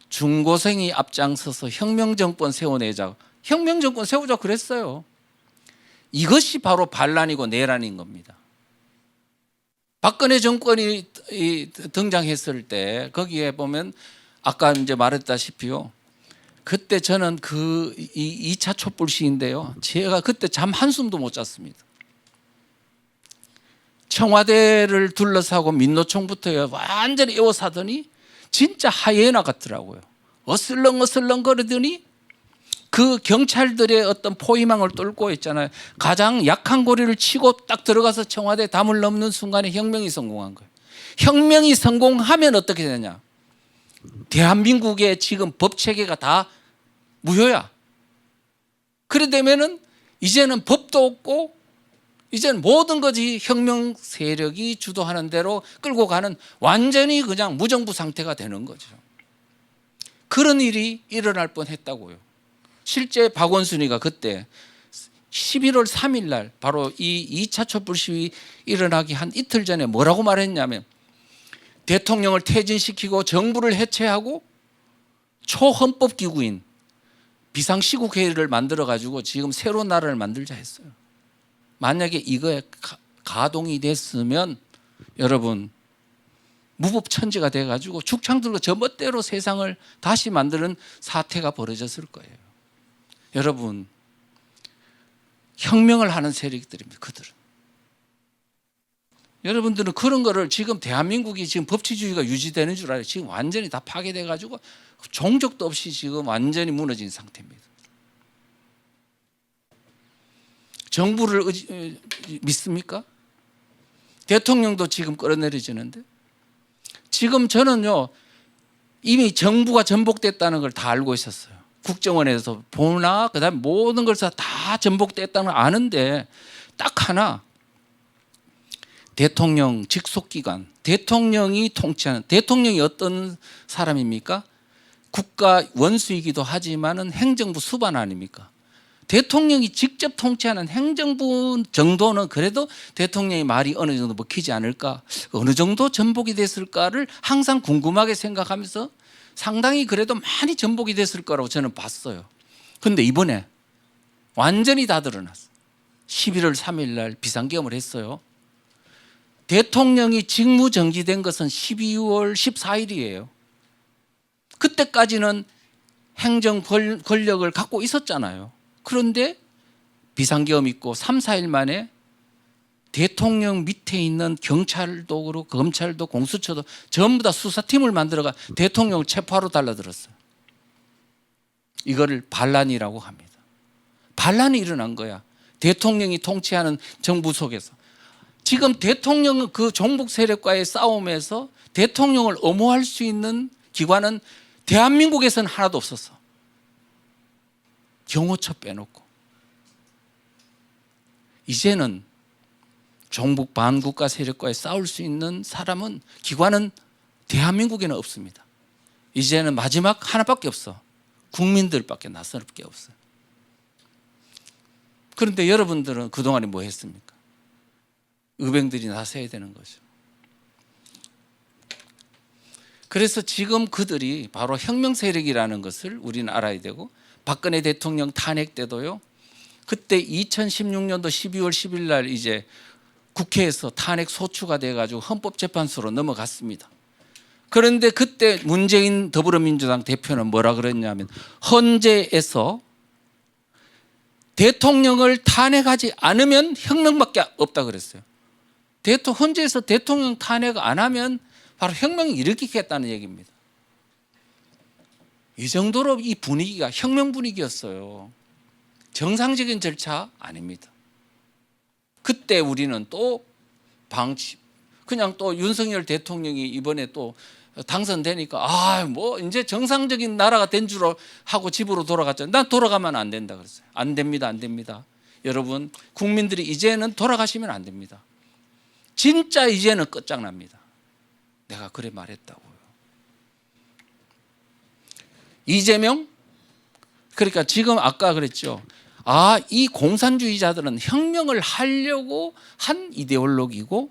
중고생이 앞장서서 혁명정권 세워내자. 혁명정권 세우자 그랬어요. 이것이 바로 반란이고 내란인 겁니다. 박근혜 정권이 등장했을 때 거기에 보면 아까 이제 말했다시피요, 그때 저는 그 2차 촛불 시인데요, 제가 그때 잠 한숨도 못 잤습니다. 청와대를 둘러싸고 민노총부터 완전히 에워싸더니 진짜 하이에나 같더라고요. 어슬렁어슬렁 거리더니 그 경찰들의 어떤 포위망을 뚫고 있잖아요. 가장 약한 고리를 치고 딱 들어가서 청와대 담을 넘는 순간에 혁명이 성공한 거예요. 혁명이 성공하면 어떻게 되냐? 대한민국의 지금 법 체계가 다 무효야. 그래 되면은 이제는 법도 없고 이제는 모든 것이 혁명 세력이 주도하는 대로 끌고 가는 완전히 그냥 무정부 상태가 되는 거죠. 그런 일이 일어날 뻔했다고요. 실제 박원순이가 그때 11월 3일 날 바로 이 2차 촛불 시위 일어나기 한 이틀 전에 뭐라고 말했냐면, 대통령을 퇴진시키고 정부를 해체하고 초헌법 기구인 비상시국회의를 만들어 가지고 지금 새로운 나라를 만들자 했어요. 만약에 이거에 가동이 됐으면 여러분 무법천지가 돼가지고 죽창 들고 저 멋대로 세상을 다시 만드는 사태가 벌어졌을 거예요. 여러분, 혁명을 하는 세력들입니다. 그들은. 여러분들은 그런 거를 지금 대한민국이 지금 법치주의가 유지되는 줄 알아요. 지금 완전히 다 파괴돼가지고 종족도 없이 지금 완전히 무너진 상태입니다. 정부를 믿습니까? 대통령도 지금 끌어내려지는데, 지금 저는요 이미 정부가 전복됐다는 걸 다 알고 있었어요. 국정원에서 보나 그다음에 모든 걸 다 전복됐다는 걸 아는데 딱 하나, 대통령 직속기관, 대통령이 통치하는, 대통령이 어떤 사람입니까? 국가 원수이기도 하지만은 행정부 수반 아닙니까? 대통령이 직접 통치하는 행정부 정도는 그래도 대통령의 말이 어느 정도 먹히지 않을까, 어느 정도 전복이 됐을까를 항상 궁금하게 생각하면서 상당히 그래도 많이 전복이 됐을 거라고 저는 봤어요. 그런데 이번에 완전히 다 드러났어요. 11월 3일 날 비상계엄을 했어요. 대통령이 직무정지된 것은 12월 14일이에요. 그때까지는 행정 권력을 갖고 있었잖아요. 그런데 비상계엄 있고 3, 4일 만에 대통령 밑에 있는 경찰도 그렇고 검찰도 공수처도 전부 다 수사팀을 만들어가 대통령을 체포하러 달라들었어요. 이거를 반란이라고 합니다. 반란이 일어난 거야. 대통령이 통치하는 정부 속에서. 지금 대통령은 그 종북 세력과의 싸움에서 대통령을 엄호할 수 있는 기관은 대한민국에서는 하나도 없었어. 경호처 빼놓고. 이제는 종북 반국가 세력과의 싸울 수 있는 사람은, 기관은 대한민국에는 없습니다. 이제는 마지막 하나밖에 없어. 국민들밖에 나설 게 없어요. 그런데 여러분들은 그동안에 뭐 했습니까? 의병들이 나서야 되는 거죠. 그래서 지금 그들이 바로 혁명 세력이라는 것을 우리는 알아야 되고, 박근혜 대통령 탄핵 때도요, 그때 2016년도 12월 10일 날 이제 국회에서 탄핵 소추가 돼가지고 헌법재판소로 넘어갔습니다. 그런데 그때 문재인 더불어민주당 대표는 뭐라 그랬냐면, 헌재에서 대통령을 탄핵하지 않으면 혁명밖에 없다 그랬어요. 헌재에서 대통령 탄핵 안 하면 바로 혁명을 일으키겠다는 얘기입니다. 이 정도로 이 분위기가 혁명 분위기였어요. 정상적인 절차 아닙니다. 그때 우리는 또 그냥 또 윤석열 대통령이 이번에 또 당선되니까 뭐 이제 정상적인 나라가 된 줄 하고 집으로 돌아갔잖아요. 난 돌아가면 안 된다 그랬어요. 안 됩니다. 안 됩니다. 여러분, 국민들이 이제는 돌아가시면 안 됩니다. 진짜 이제는 끝장납니다. 내가 그래 말했다고요. 이재명? 그러니까 지금 아까 그랬죠. 이 공산주의자들은 혁명을 하려고 한 이데올로기고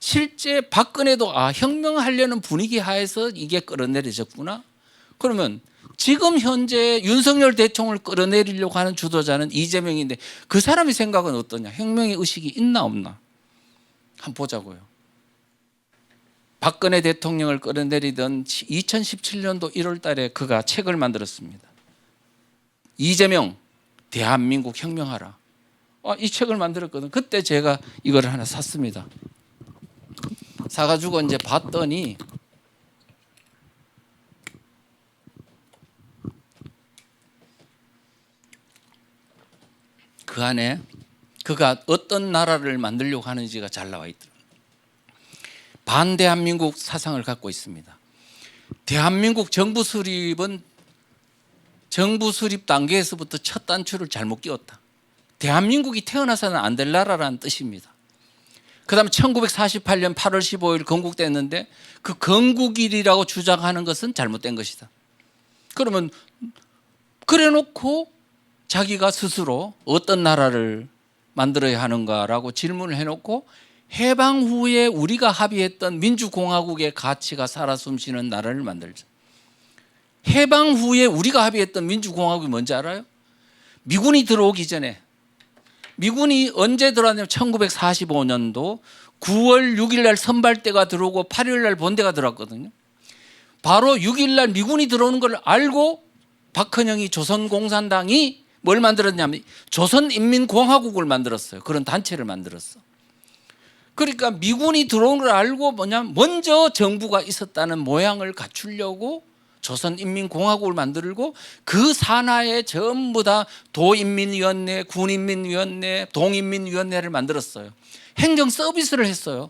실제 박근혜도 혁명하려는 분위기 하에서 이게 끌어내려졌구나. 그러면 지금 현재 윤석열 대통령을 끌어내리려고 하는 주도자는 이재명인데 그 사람의 생각은 어떠냐? 혁명의 의식이 있나 없나? 한번 보자고요. 박근혜 대통령을 끌어내리던 2017년도 1월 달에 그가 책을 만들었습니다. 이재명 대한민국 혁명하라. 이 책을 만들었거든. 그때 제가 이걸 하나 샀습니다. 사가지고 이제 봤더니 그 안에 그가 어떤 나라를 만들려고 하는지가 잘 나와 있더라고요. 반대한민국 사상을 갖고 있습니다. 대한민국 정부 수립은 정부 수립 단계에서부터 첫 단추를 잘못 끼웠다. 대한민국이 태어나서는 안 될 나라라는 뜻입니다. 그 다음에 1948년 8월 15일 건국됐는데 그 건국일이라고 주장하는 것은 잘못된 것이다. 그러면 그래 놓고 자기가 스스로 어떤 나라를 만들어야 하는가라고 질문을 해놓고 해방 후에 우리가 합의했던 민주공화국의 가치가 살아 숨쉬는 나라를 만들자. 해방 후에 우리가 합의했던 민주공화국이 뭔지 알아요? 미군이 들어오기 전에, 미군이 언제 들어왔냐면 1945년도 9월 6일 날 선발대가 들어오고 8일 날 본대가 들어왔거든요. 바로 6일 날 미군이 들어오는 걸 알고 박헌영이 조선공산당이 뭘 만들었냐면 조선인민공화국을 만들었어요. 그런 단체를 만들었어. 그러니까 미군이 들어온 걸 알고 먼저 정부가 있었다는 모양을 갖추려고 조선인민공화국을 만들고 그 산하에 전부 다 도인민위원회, 군인민위원회, 동인민위원회를 만들었어요. 행정 서비스를 했어요.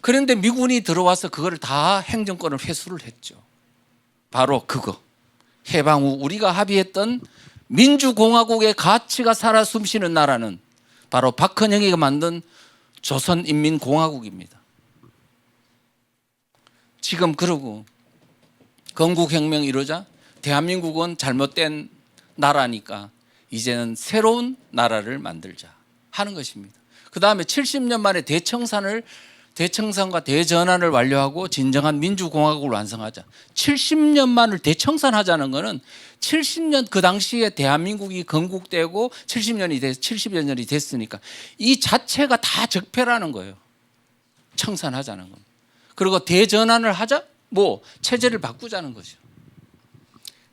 그런데 미군이 들어와서 그걸 다 행정권을 회수를 했죠. 바로 그거. 해방 후 우리가 합의했던 민주공화국의 가치가 살아 숨쉬는 나라는 바로 박헌영이가 만든 조선인민공화국입니다. 지금 그러고 건국혁명 이루자 대한민국은 잘못된 나라니까 이제는 새로운 나라를 만들자 하는 것입니다. 그 다음에 70년 만에 대청산과 대전환을 완료하고 진정한 민주공화국을 완성하자. 70년만을 대청산하자는 것은 70년 그 당시에 대한민국이 건국되고 70여 년이 됐으니까 이 자체가 다 적폐라는 거예요. 청산하자는 겁니다. 그리고 대전환을 하자? 체제를 바꾸자는 거죠.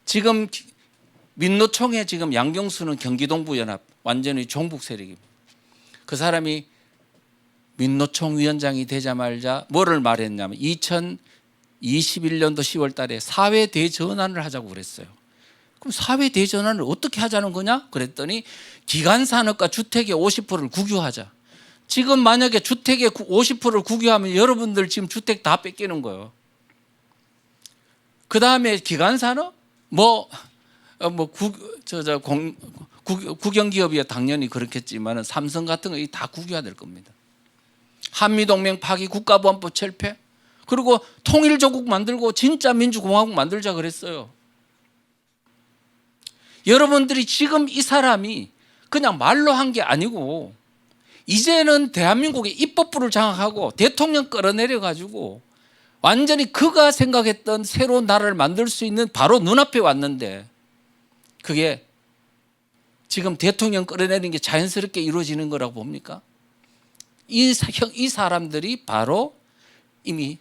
지금 민노총에 지금 양경수는 경기동부연합 완전히 종북 세력입니다. 그 사람이 민노총 위원장이 되자마자 뭐를 말했냐면 2021년도 10월 달에 사회 대전환을 하자고 그랬어요. 그럼 사회 대전환을 어떻게 하자는 거냐? 그랬더니 기간산업과 주택의 50%를 국유하자. 지금 만약에 주택의 50%를 국유하면 여러분들 지금 주택 다 뺏기는 거예요. 그 다음에 기간산업? 국영기업이야 당연히 그렇겠지만 삼성 같은 거 다 국유화 될 겁니다. 한미동맹 파기, 국가보안법 철폐, 그리고 통일조국 만들고 진짜 민주공화국 만들자 그랬어요. 여러분들이 지금 이 사람이 그냥 말로 한 게 아니고 이제는 대한민국의 입법부를 장악하고 대통령 끌어내려가지고 완전히 그가 생각했던 새로운 나라를 만들 수 있는 바로 눈앞에 왔는데 그게 지금 대통령 끌어내리는 게 자연스럽게 이루어지는 거라고 봅니까? 이 사람들이 바로 이미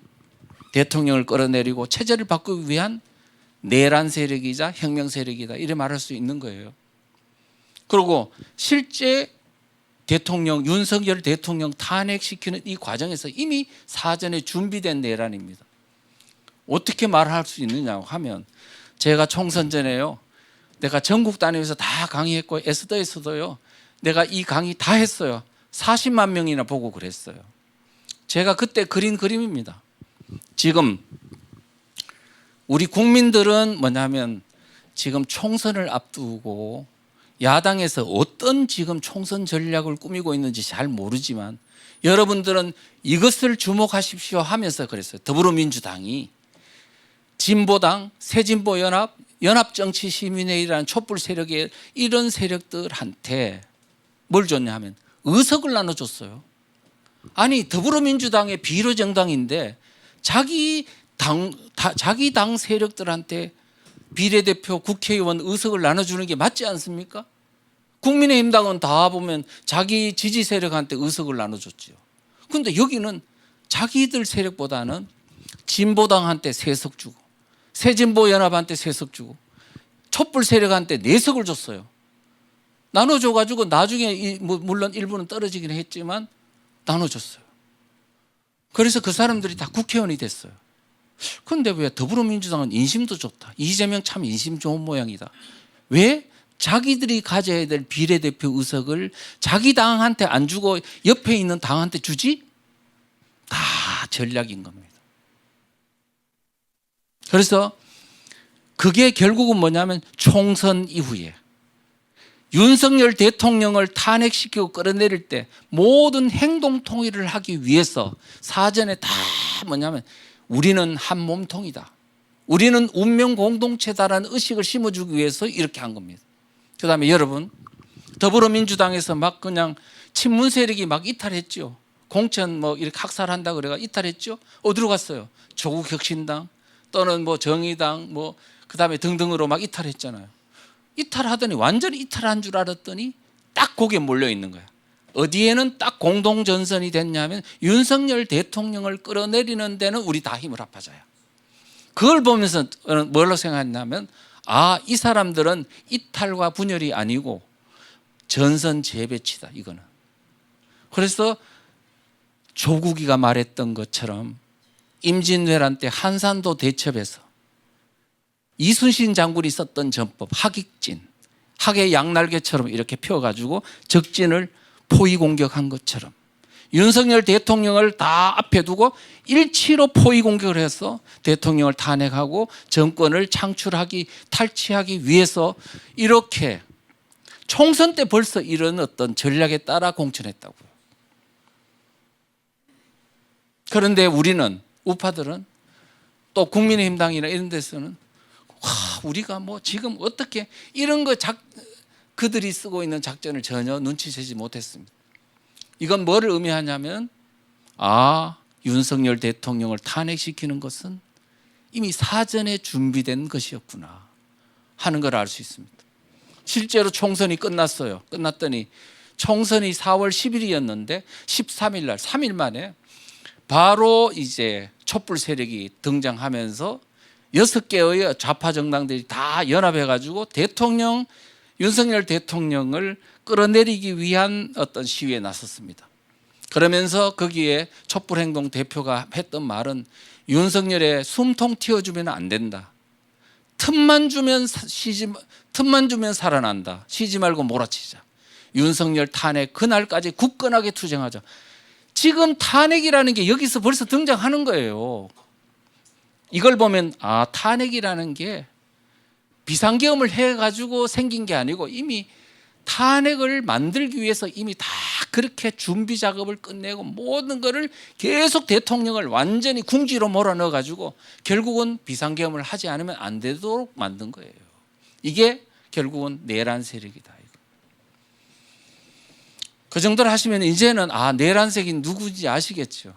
대통령을 끌어내리고 체제를 바꾸기 위한 내란 세력이자 혁명 세력이다 이래 말할 수 있는 거예요. 그리고 실제 윤석열 대통령 탄핵시키는 이 과정에서 이미 사전에 준비된 내란입니다. 어떻게 말할 수 있느냐고 하면 제가 총선 전에요. 내가 전국 다니면서 다 강의했고 에스더에서도요. 내가 이 강의 다 했어요. 40만 명이나 보고 그랬어요. 제가 그때 그린 그림입니다. 지금 우리 국민들은 뭐냐면 지금 총선을 앞두고 야당에서 어떤 지금 총선 전략을 꾸미고 있는지 잘 모르지만 여러분들은 이것을 주목하십시오 하면서 그랬어요. 더불어민주당이 진보당, 새진보연합, 연합정치시민회의라는 촛불 세력의 이런 세력들한테 뭘 줬냐 하면 의석을 나눠줬어요. 아니 더불어민주당의 비례정당인데 자기 당 세력들한테 비례대표 국회의원 의석을 나눠주는 게 맞지 않습니까? 국민의힘당은 다 보면 자기 지지 세력한테 의석을 나눠줬죠. 그런데 여기는 자기들 세력보다는 진보당한테 3석 주고 새진보연합한테 3석 주고 촛불 세력한테 4석을 줬어요. 나눠줘가지고 나중에 물론 일부는 떨어지긴 했지만 나눠줬어요. 그래서 그 사람들이 다 국회의원이 됐어요. 그런데 왜 더불어민주당은 인심도 좋다. 이재명 참 인심 좋은 모양이다. 왜? 자기들이 가져야 될 비례대표 의석을 자기 당한테 안 주고 옆에 있는 당한테 주지? 다 전략인 겁니다. 그래서 그게 결국은 뭐냐면 총선 이후에 윤석열 대통령을 탄핵시키고 끌어내릴 때 모든 행동 통일을 하기 위해서 사전에 다 뭐냐면 우리는 한 몸통이다. 우리는 운명 공동체다라는 의식을 심어주기 위해서 이렇게 한 겁니다. 그 다음에 여러분 더불어민주당에서 막 그냥 친문 세력이 막 이탈했죠. 공천 뭐 이렇게 학살한다 그래가 이탈했죠. 어디로 갔어요? 조국혁신당 또는 뭐 정의당 뭐 그다음에 등등으로 막 이탈했잖아요. 이탈하더니 완전히 이탈한 줄 알았더니 딱 거기에 몰려 있는 거야. 어디에는 딱 공동전선이 됐냐면 윤석열 대통령을 끌어내리는 데는 우리 다 힘을 합하자야. 그걸 보면서 뭘로 생각했냐면 아, 이 사람들은 이탈과 분열이 아니고 전선 재배치다 이거는. 그래서 조국이가 말했던 것처럼 임진왜란 때 한산도 대첩에서 이순신 장군이 썼던 전법 학익진, 학의 양날개처럼 이렇게 펴가지고 적진을 포위 공격한 것처럼 윤석열 대통령을 다 앞에 두고 일치로 포위 공격을 해서 대통령을 탄핵하고 정권을 창출하기 탈취하기 위해서 이렇게 총선 때 벌써 이런 어떤 전략에 따라 공천했다고요. 그런데 우리는 우파들은 또 국민의힘당이나 이런 데서는 와, 우리가 뭐 지금 어떻게 이런 거 그들이 쓰고 있는 작전을 전혀 눈치채지 못했습니다. 이건 뭐를 의미하냐면 아, 윤석열 대통령을 탄핵시키는 것은 이미 사전에 준비된 것이었구나 하는 걸 알 수 있습니다. 실제로 총선이 끝났어요. 끝났더니 총선이 4월 10일이었는데 13일 날 3일 만에 바로 이제 촛불 세력이 등장하면서 6개의 좌파 정당들이 다 연합해가지고 윤석열 대통령을 끌어내리기 위한 어떤 시위에 나섰습니다. 그러면서 거기에 촛불행동 대표가 했던 말은 윤석열의 숨통 틔워주면 안 된다. 틈만 주면 살아난다. 쉬지 말고 몰아치자. 윤석열 탄핵 그날까지 굳건하게 투쟁하자. 지금 탄핵이라는 게 여기서 벌써 등장하는 거예요. 이걸 보면 아, 탄핵이라는 게 비상계엄을 해가지고 생긴 게 아니고 이미 탄핵을 만들기 위해서 이미 다 그렇게 준비 작업을 끝내고 모든 거를 계속 대통령을 완전히 궁지로 몰아넣어가지고 결국은 비상계엄을 하지 않으면 안 되도록 만든 거예요. 이게 결국은 내란 세력이다. 그 정도를 하시면 이제는 아, 내란 세력이 누구인지 아시겠죠.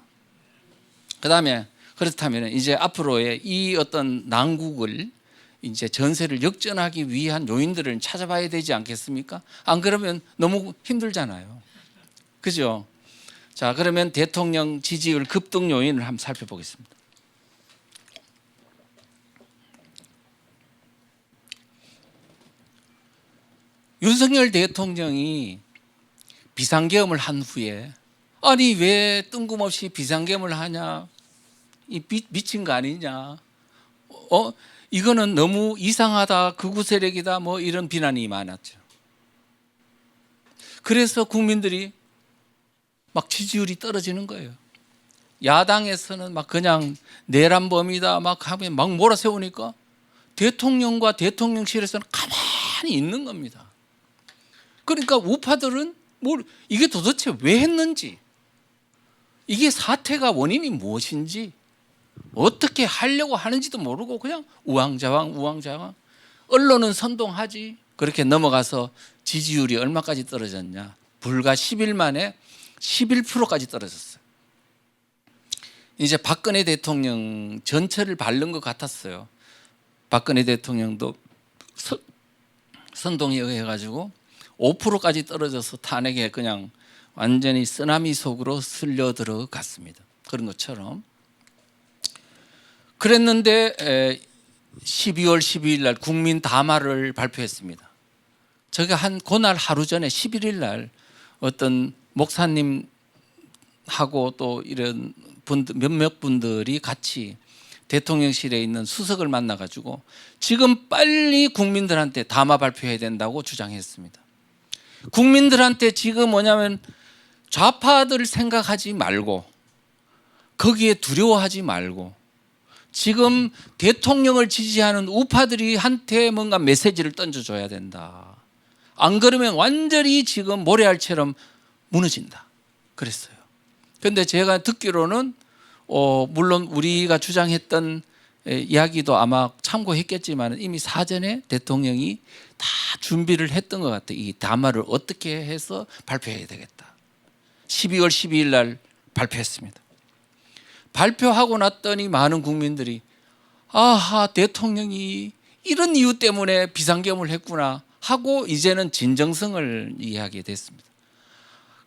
그 다음에 그렇다면 이제 앞으로의 이 어떤 난국을 이제 전세를 역전하기 위한 요인들을 찾아봐야 되지 않겠습니까? 안 그러면 너무 힘들잖아요. 그죠? 자, 그러면 대통령 지지율 급등 요인을 한번 살펴보겠습니다. 윤석열 대통령이 비상계엄을 한 후에 아니 왜 뜬금없이 비상계엄을 하냐? 미친 거 아니냐? 이거는 너무 이상하다, 극우 세력이다, 뭐 이런 비난이 많았죠. 그래서 국민들이 막 지지율이 떨어지는 거예요. 야당에서는 막 그냥 내란범이다 막 하면 막 몰아세우니까 대통령과 대통령실에서는 가만히 있는 겁니다. 그러니까 우파들은 이게 도대체 왜 했는지, 이게 사태가 원인이 무엇인지, 어떻게 하려고 하는지도 모르고 그냥 우왕좌왕 언론은 선동하지. 그렇게 넘어가서 지지율이 얼마까지 떨어졌냐, 불과 10일 만에 11%까지 떨어졌어요. 이제 박근혜 대통령 전체를 밟는 것 같았어요. 박근혜 대통령도 선동에 의해가지고 5%까지 떨어져서 탄핵에 그냥 완전히 쓰나미 속으로 쓸려 들어갔습니다. 그런 것처럼. 그랬는데 12월 12일 날 국민 담화를 발표했습니다. 제가 그날 하루 전에 11일 날 어떤 목사님하고 또 이런 몇몇 분들이 같이 대통령실에 있는 수석을 만나가지고 지금 빨리 국민들한테 담화 발표해야 된다고 주장했습니다. 국민들한테 지금 뭐냐면 좌파들 생각하지 말고, 거기에 두려워하지 말고, 지금 대통령을 지지하는 우파들이 한테 뭔가 메시지를 던져줘야 된다. 안 그러면 완전히 지금 모래알처럼 무너진다. 그랬어요. 그런데 제가 듣기로는 물론 우리가 주장했던 이야기도 아마 참고했겠지만 이미 사전에 대통령이 다 준비를 했던 것 같아요. 이 담화를 어떻게 해서 발표해야 되겠다. 12월 12일 날 발표했습니다. 발표하고 났더니 많은 국민들이 아하, 대통령이 이런 이유 때문에 비상계엄을 했구나 하고 이제는 진정성을 이해하게 됐습니다.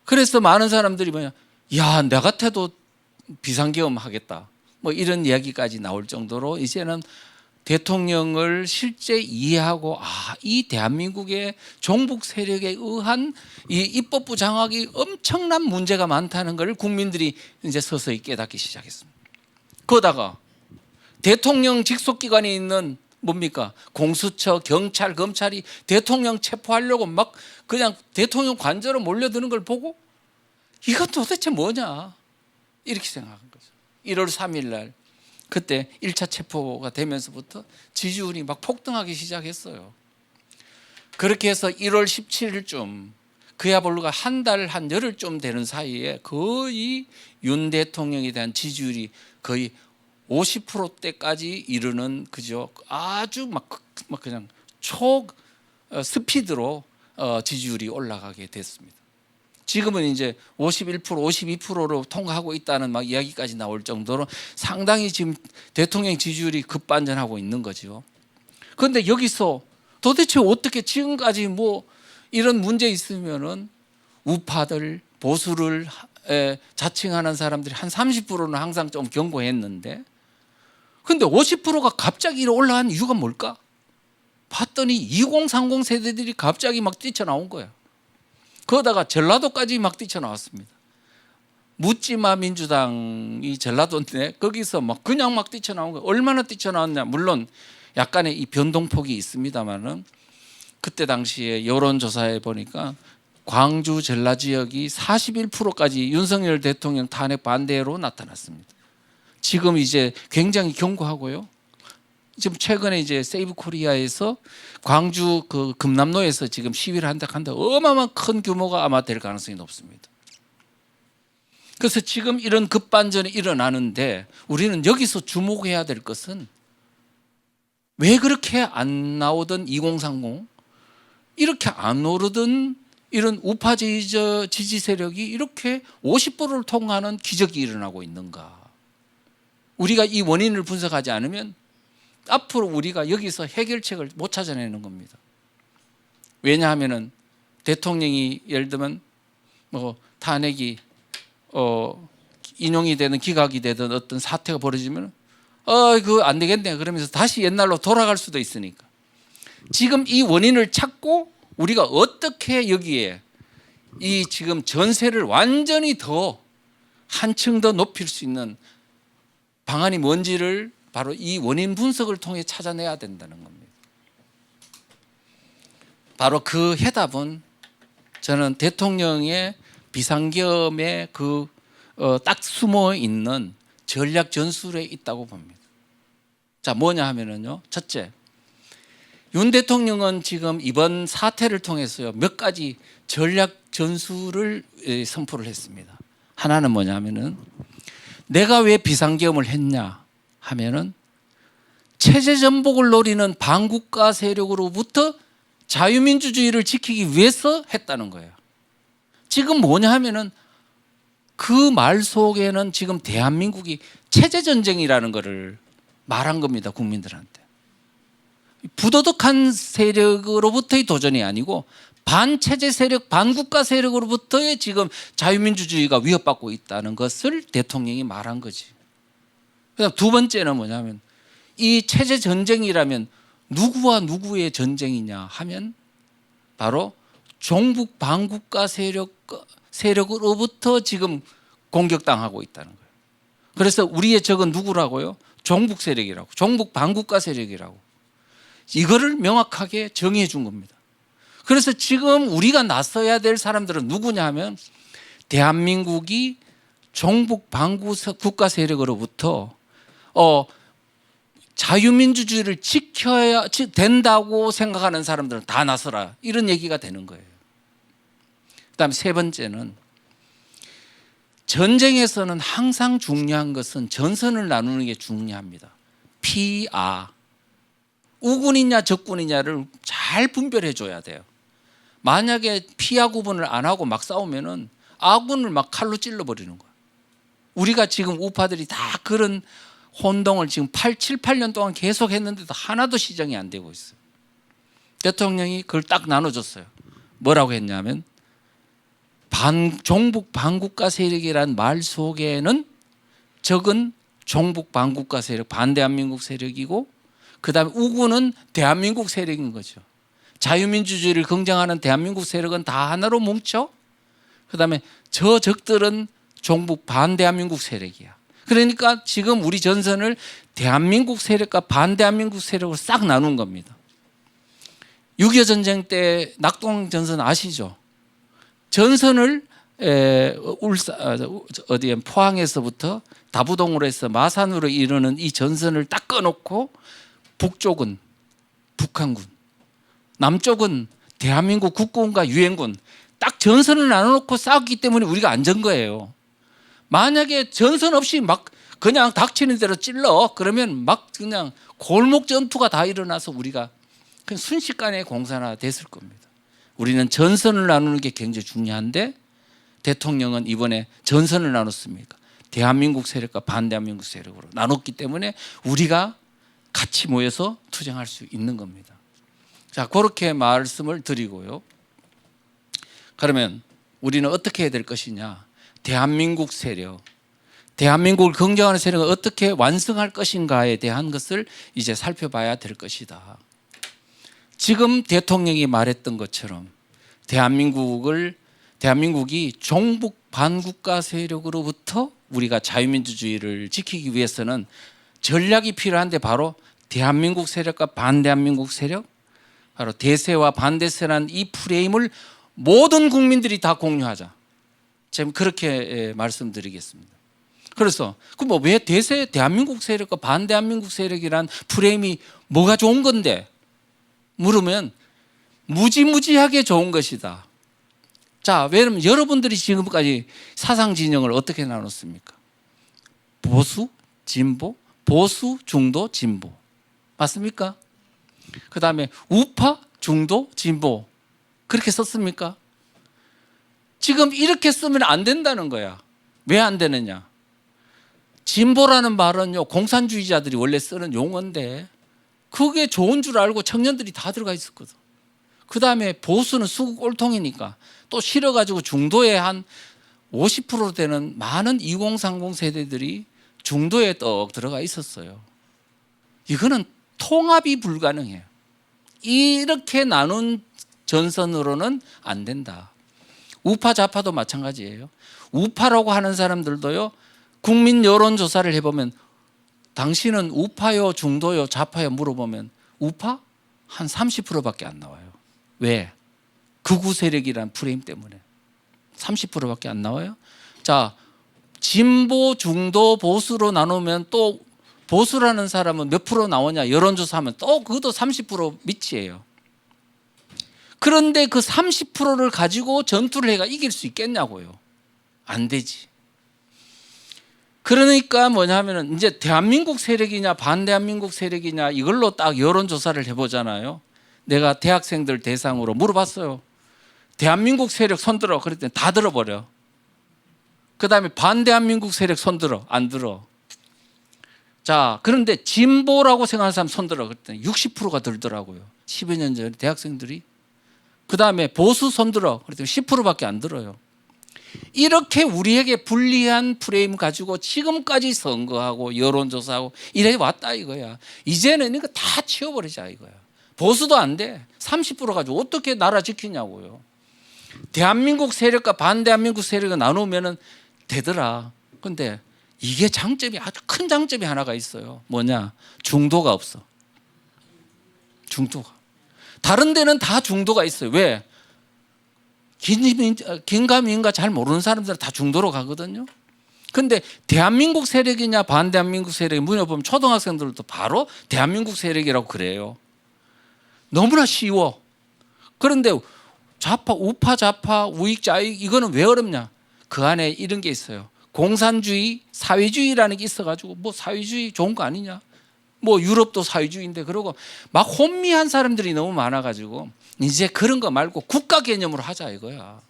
그래서 많은 사람들이 야, 나 같아도 비상계엄 하겠다, 뭐 이런 이야기까지 나올 정도로 이제는 대통령을 실제 이해하고, 이 대한민국의 종북 세력에 의한 이 입법부 장악이 엄청난 문제가 많다는 걸 국민들이 이제 서서히 깨닫기 시작했습니다. 그러다가 대통령 직속기관에 있는 뭡니까? 공수처, 경찰, 검찰이 대통령 체포하려고 막 그냥 대통령 관저로 몰려드는 걸 보고 이건 도대체 뭐냐, 이렇게 생각한 거죠. 1월 3일 날 그때 1차 체포가 되면서부터 지지율이 막 폭등하기 시작했어요. 그렇게 해서 1월 17일쯤 그야말로 한 달, 한 열흘쯤 되는 사이에 거의 윤 대통령에 대한 지지율이 거의 50%대까지 이르는, 그죠? 아주 막 그냥 초 스피드로 지지율이 올라가게 됐습니다. 지금은 이제 51%, 52%로 통과하고 있다는 막 이야기까지 나올 정도로 상당히 지금 대통령 지지율이 급반전하고 있는 거죠. 그런데 여기서 도대체 어떻게 지금까지 뭐 이런 문제 있으면은 우파들, 보수를 자칭하는 사람들이 한 30%는 항상 좀 경고했는데, 근데 50%가 갑자기 올라간 이유가 뭘까? 봤더니 2030 세대들이 갑자기 막 뛰쳐나온 거야. 그러다가 전라도까지 막 뛰쳐나왔습니다. 묻지마 민주당이 전라도인데 거기서 막 그냥 막 뛰쳐나온 거예요. 얼마나 뛰쳐나왔냐. 물론 약간의 이 변동폭이 있습니다만은 그때 당시에 여론조사에 보니까 광주 전라 지역이 41%까지 윤석열 대통령 탄핵 반대로 나타났습니다. 지금 이제 굉장히 견고하고요. 지금 최근에 이제 세이브 코리아에서 광주 그 금남로에서 지금 시위를 한다 어마어마한 큰 규모가 아마 될 가능성이 높습니다. 그래서 지금 이런 급반전이 일어나는데 우리는 여기서 주목해야 될 것은 왜 그렇게 안 나오던 2030, 이렇게 안 오르던 이런 우파 지지 세력이 이렇게 50%를 통과하는 기적이 일어나고 있는가. 우리가 이 원인을 분석하지 않으면 앞으로 우리가 여기서 해결책을 못 찾아내는 겁니다. 왜냐하면은 대통령이 예를 들면 뭐 탄핵이 인용이 되든 기각이 되든 어떤 사태가 벌어지면 그거 안 되겠네 그러면서 다시 옛날로 돌아갈 수도 있으니까 지금 이 원인을 찾고 우리가 어떻게 여기에 이 지금 전세를 완전히 더 한층 더 높일 수 있는 방안이 뭔지를 바로 이 원인 분석을 통해 찾아내야 된다는 겁니다. 바로 그 해답은 저는 대통령의 비상계엄에 딱 숨어 있는 전략 전술에 있다고 봅니다. 자, 뭐냐 하면은요. 첫째, 윤 대통령은 지금 이번 사태를 통해서요 몇 가지 전략 전술을 선포를 했습니다. 하나는 뭐냐면은 내가 왜 비상계엄을 했냐 하면은 체제 전복을 노리는 반국가 세력으로부터 자유민주주의를 지키기 위해서 했다는 거예요. 지금 뭐냐 하면은 그 말 속에는 지금 대한민국이 체제 전쟁이라는 것을 말한 겁니다. 국민들한테. 부도덕한 세력으로부터의 도전이 아니고 반체제 세력, 반국가 세력으로부터의 지금 자유민주주의가 위협받고 있다는 것을 대통령이 말한 거지. 그다음 두 번째는 뭐냐면 이 체제 전쟁이라면 누구와 누구의 전쟁이냐 하면 바로 종북 반국가 세력으로부터 지금 공격당하고 있다는 거예요. 그래서 우리의 적은 누구라고요? 종북 세력이라고, 종북 반국가 세력이라고. 이거를 명확하게 정의해 준 겁니다. 그래서 지금 우리가 나서야 될 사람들은 누구냐 하면 대한민국이 종북 반국가 세력으로부터 자유민주주의를 지켜야 된다고 생각하는 사람들은 다 나서라, 이런 얘기가 되는 거예요. 그다음에 세 번째는 전쟁에서는 항상 중요한 것은 전선을 나누는 게 중요합니다. 피아, 우군이냐 적군이냐를 잘 분별해 줘야 돼요. 만약에 피아 구분을 안 하고 막 싸우면은 아군을 막 칼로 찔러버리는 거예요. 우리가 지금 우파들이 다 그런 혼동을 지금 7, 8년 동안 계속 했는데도 하나도 시정이 안 되고 있어요. 대통령이 그걸 딱 나눠줬어요. 뭐라고 했냐면 종북 반국가 세력이란 말 속에는 적은 종북 반국가 세력, 반대한민국 세력이고 그다음에 우군은 대한민국 세력인 거죠. 자유민주주의를 긍정하는 대한민국 세력은 다 하나로 뭉쳐. 그다음에 저 적들은 종북 반대한민국 세력이야. 그러니까 지금 우리 전선을 대한민국 세력과 반대한민국 세력으로 싹 나눈 겁니다. 6.25 전쟁 때 낙동 전선 아시죠? 전선을 포항에서부터 다부동으로 해서 마산으로 이르는 이 전선을 딱 꺼놓고 북쪽은 북한군, 남쪽은 대한민국 국군과 유엔군, 딱 전선을 나눠놓고 싸웠기 때문에 우리가 안전 거예요. 만약에 전선 없이 막 그냥 닥치는 대로 찔러 그러면 막 그냥 골목 전투가 다 일어나서 우리가 그냥 순식간에 공산화 됐을 겁니다. 우리는 전선을 나누는 게 굉장히 중요한데 대통령은 이번에 전선을 나눴습니까? 대한민국 세력과 반대한민국 세력으로 나눴기 때문에 우리가 같이 모여서 투쟁할 수 있는 겁니다. 자, 그렇게 말씀을 드리고요. 그러면 우리는 어떻게 해야 될 것이냐? 대한민국 세력, 대한민국을 긍정하는 세력을 어떻게 완성할 것인가에 대한 것을 이제 살펴봐야 될 것이다. 지금 대통령이 말했던 것처럼 대한민국이 종북 반국가 세력으로부터 우리가 자유민주주의를 지키기 위해서는 전략이 필요한데 바로 대한민국 세력과 반대한민국 세력, 바로 대세와 반대세라는 이 프레임을 모든 국민들이 다 공유하자. 지금 그렇게 말씀드리겠습니다. 그래서 왜 대한민국 세력과 반대한민국 세력이란 프레임이 뭐가 좋은 건데? 물으면 무지무지하게 좋은 것이다. 자, 왜냐하면 여러분들이 지금까지 사상 진영을 어떻게 나눴습니까? 보수, 진보, 보수, 중도, 진보. 맞습니까? 그 다음에 우파, 중도, 진보. 그렇게 썼습니까? 지금 이렇게 쓰면 안 된다는 거야. 왜 안 되느냐? 진보라는 말은요, 공산주의자들이 원래 쓰는 용어인데 그게 좋은 줄 알고 청년들이 다 들어가 있었거든. 그 다음에 보수는 수구 꼴통이니까 또 실어가지고 중도에 한 50% 되는 많은 2030 세대들이 중도에 떡 들어가 있었어요. 이거는 통합이 불가능해요. 이렇게 나눈 전선으로는 안 된다. 우파 좌파도 마찬가지예요. 우파라고 하는 사람들도요, 국민 여론조사를 해보면 당신은 우파요, 중도요, 좌파요 물어보면 우파 한 30%밖에 안 나와요. 왜? 극우 세력이란 프레임 때문에 30%밖에 안 나와요. 자, 진보, 중도, 보수로 나누면 또 보수라는 사람은 몇 프로 나오냐 여론조사하면 또 그것도 30% 밑이에요. 그런데 그 30%를 가지고 전투를 해가 이길 수 있겠냐고요. 안 되지. 그러니까 뭐냐면은 이제 대한민국 세력이냐 반대한민국 세력이냐 이걸로 딱 여론조사를 해보잖아요. 내가 대학생들 대상으로 물어봤어요. 대한민국 세력 손들어. 그랬더니 다 들어버려. 그 다음에 반대한민국 세력 손들어. 안 들어. 자, 그런데 진보라고 생각하는 사람 손들어. 그랬더니 60%가 들더라고요. 10여 년 전에 대학생들이. 그 다음에 보수 손들어. 그랬더니 10%밖에 안 들어요. 이렇게 우리에게 불리한 프레임 가지고 지금까지 선거하고 여론조사하고 이래 왔다 이거야. 이제는 이거 다 치워버리자 이거야. 보수도 안 돼. 30% 가지고 어떻게 나라 지키냐고요. 대한민국 세력과 반대한민국 세력을 나누면은 되더라. 근데 이게 장점이 아주 큰 장점이 하나가 있어요. 뭐냐? 중도가 없어. 중도가. 다른 데는 다 중도가 있어요. 왜? 긴가 민가 잘 모르는 사람들은 다 중도로 가거든요. 근데 대한민국 세력이냐 반대한민국 세력이 물어보면 초등학생들도 바로 대한민국 세력이라고 그래요. 너무나 쉬워. 그런데 좌파, 우파, 좌파, 우익, 좌익 이거는 왜 어렵냐? 그 안에 이런 게 있어요. 공산주의, 사회주의라는 게 있어가지고 뭐 사회주의 좋은 거 아니냐? 뭐 유럽도 사회주의인데 그러고 막 혼미한 사람들이 너무 많아가지고 이제 그런 거 말고 국가 개념으로 하자 이거야.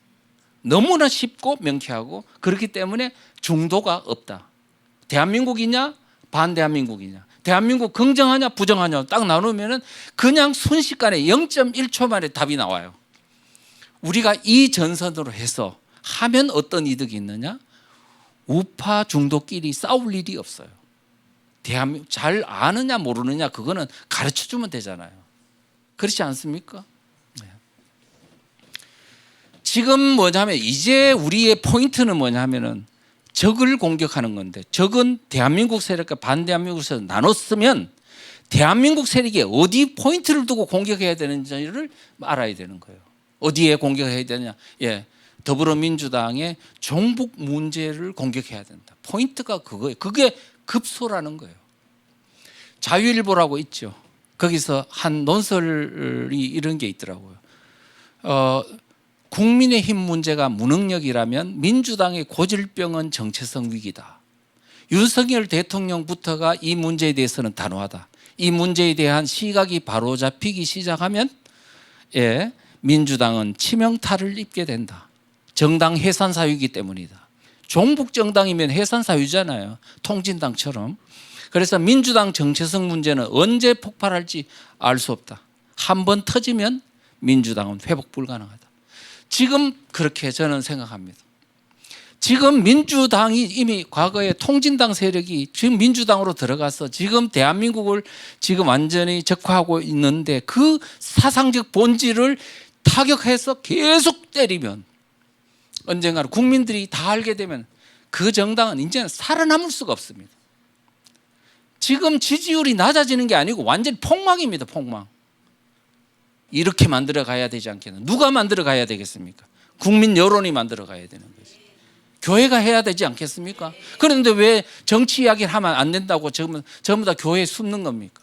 너무나 쉽고 명쾌하고 그렇기 때문에 중도가 없다. 대한민국이냐 반대한민국이냐. 대한민국 긍정하냐 부정하냐 딱 나누면은 그냥 순식간에 0.1초 만에 답이 나와요. 우리가 이 전선으로 해서 하면 어떤 이득이 있느냐? 우파 중도끼리 싸울 일이 없어요. 대한민국 잘 아느냐 모르느냐 그거는 가르쳐주면 되잖아요. 그렇지 않습니까? 네. 지금 뭐냐면 이제 우리의 포인트는 뭐냐면은 적을 공격하는 건데 적은 대한민국 세력과 반대한민국 세력 나눴으면 대한민국 세력이 어디 포인트를 두고 공격해야 되는지를 알아야 되는 거예요. 어디에 공격해야 되느냐? 예, 더불어민주당의 종북 문제를 공격해야 된다. 포인트가 그거예요. 그게 급소라는 거예요. 자유일보라고 있죠. 거기서 한 논설이 이런 게 있더라고요. 국민의힘 문제가 무능력이라면 민주당의 고질병은 정체성 위기다. 윤석열 대통령부터가 이 문제에 대해서는 단호하다. 이 문제에 대한 시각이 바로잡히기 시작하면 예, 민주당은 치명타를 입게 된다. 정당 해산 사유이기 때문이다. 종북 정당이면 해산 사유잖아요. 통진당처럼. 그래서 민주당 정체성 문제는 언제 폭발할지 알 수 없다. 한번 터지면 민주당은 회복 불가능하다. 지금 그렇게 저는 생각합니다. 지금 민주당이 이미 과거에 통진당 세력이 지금 민주당으로 들어가서 지금 대한민국을 지금 완전히 적화하고 있는데 그 사상적 본질을 타격해서 계속 때리면 언젠가는 국민들이 다 알게 되면 그 정당은 이제는 살아남을 수가 없습니다. 지금 지지율이 낮아지는 게 아니고 완전히 폭망입니다. 폭망. 이렇게 만들어 가야 되지 않겠나? 누가 만들어 가야 되겠습니까? 국민 여론이 만들어 가야 되는 거지. 교회가 해야 되지 않겠습니까? 그런데 왜 정치 이야기를 하면 안 된다고 전부 다 교회에 숨는 겁니까?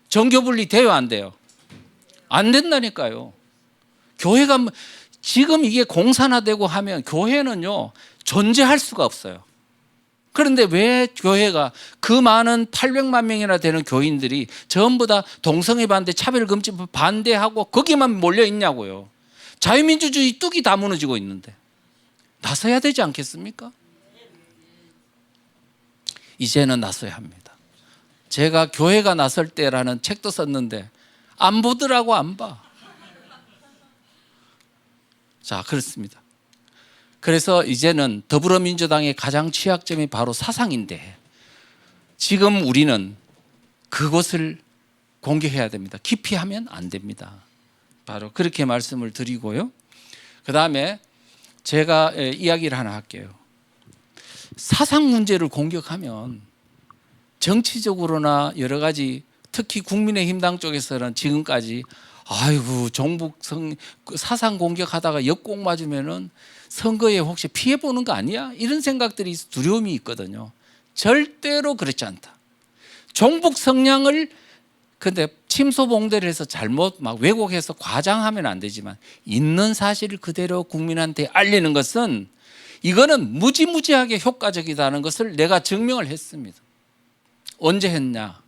정교분리 돼요 안 돼요? 안 된다니까요. 교회가 지금 이게 공산화되고 하면 교회는요 존재할 수가 없어요. 그런데 왜 교회가 그 많은 800만 명이나 되는 교인들이 전부 다 동성애 반대, 차별금지법 반대하고 거기만 몰려 있냐고요. 자유민주주의 뚝이 다 무너지고 있는데 나서야 되지 않겠습니까? 이제는 나서야 합니다. 제가 교회가 나설 때라는 책도 썼는데 안 보더라고. 안 봐. 자, 그렇습니다. 그래서 이제는 더불어민주당의 가장 취약점이 바로 사상인데 지금 우리는 그것을 공격해야 됩니다. 기피하면 안 됩니다. 바로 그렇게 말씀을 드리고요. 그 다음에 제가 이야기를 하나 할게요. 사상 문제를 공격하면 정치적으로나 여러 가지 특히 국민의힘당 쪽에서는 지금까지 아이고 종북 사상 공격하다가 역공 맞으면은 선거에 혹시 피해 보는 거 아니야? 이런 생각들이 두려움이 있거든요. 절대로 그렇지 않다. 종북 성향을 근데 침소봉대를 해서 잘못 막 왜곡해서 과장하면 안 되지만 있는 사실을 그대로 국민한테 알리는 것은 이거는 무지무지하게 효과적이다는 것을 내가 증명을 했습니다. 언제 했냐?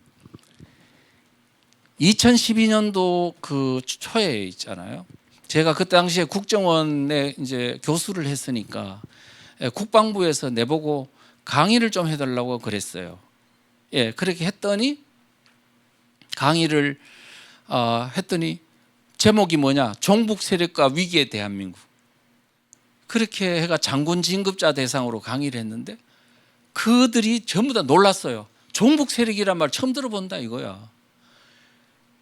2012년도 그 초에 있잖아요. 제가 그때 당시에 국정원에 이제 교수를 했으니까 국방부에서 내보고 강의를 좀 해달라고 그랬어요. 예, 그렇게 했더니 강의를 했더니 제목이 뭐냐? 종북 세력과 위기의 대한민국. 그렇게 해가 장군 진급자 대상으로 강의를 했는데 그들이 전부 다 놀랐어요. 종북 세력이란 말 처음 들어본다 이거야.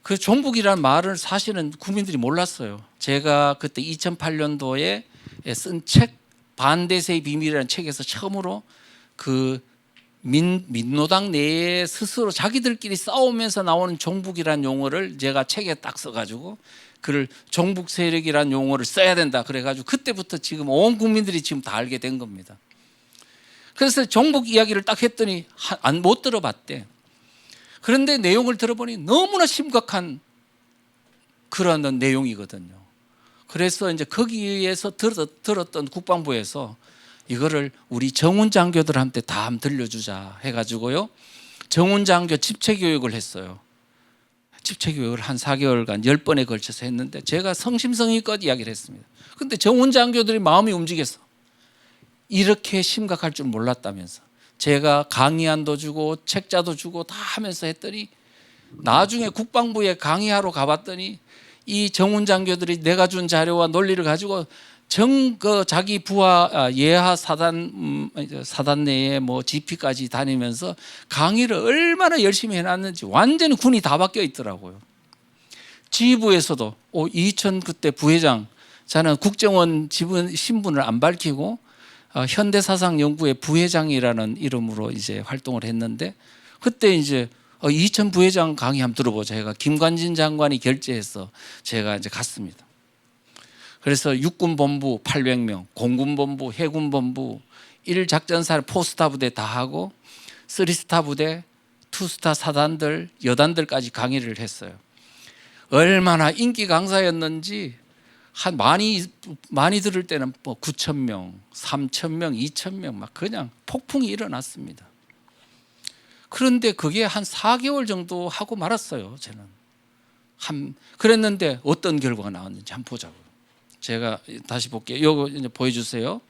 그 종북이란 말을 사실은 국민들이 몰랐어요. 제가 그때 2008년도에 쓴 책 반대세의 비밀이라는 책에서 처음으로 그 민노당 내에 스스로 자기들끼리 싸우면서 나오는 종북이라는 용어를 제가 책에 딱 써가지고 그를 종북 세력이라는 용어를 써야 된다 그래가지고 그때부터 지금 온 국민들이 지금 다 알게 된 겁니다. 그래서 종북 이야기를 딱 했더니 못 들어봤대. 그런데 내용을 들어보니 너무나 심각한 그런 내용이거든요. 그래서 이제 거기에서 들었던 국방부에서 이거를 우리 정훈 장교들한테 다 한번 들려주자 해가지고요. 정훈 장교 집체 교육을 했어요. 집체 교육을 한 4개월간 10번에 걸쳐서 했는데 제가 성심성의껏 이야기를 했습니다. 근데 정훈 장교들이 마음이 움직였어. 이렇게 심각할 줄 몰랐다면서. 제가 강의안도 주고 책자도 주고 다 하면서 했더니 나중에 국방부에 강의하러 가봤더니 이 정훈 장교들이 내가 준 자료와 논리를 가지고 자기 부하 예하 사단 내에 뭐 GP까지 다니면서 강의를 얼마나 열심히 해놨는지 완전히 군이 다 바뀌어 있더라고요. 지휘부에서도 이천 그때 부회장 저는 국정원 지분 신분을 안 밝히고 현대사상연구회 부회장이라는 이름으로 이제 활동을 했는데 그때 이제 이천 부회장 강의 한번 들어보자 해가 김관진 장관이 결재해서 제가 이제 갔습니다. 그래서 육군본부 800명, 공군본부, 해군본부, 1작전사 포스타 부대 다 하고 3스타 부대, 2스타 사단들, 여단들까지 강의를 했어요. 얼마나 인기 강사였는지 한 많이 들을 때는 뭐 9,000명, 3,000명, 2,000명 막 그냥 폭풍이 일어났습니다. 그런데 그게 한 4개월 정도 하고 말았어요. 저는 그랬는데 어떤 결과가 나왔는지 한번 보자고요. 제가 다시 볼게요. 이거 이제 보여주세요.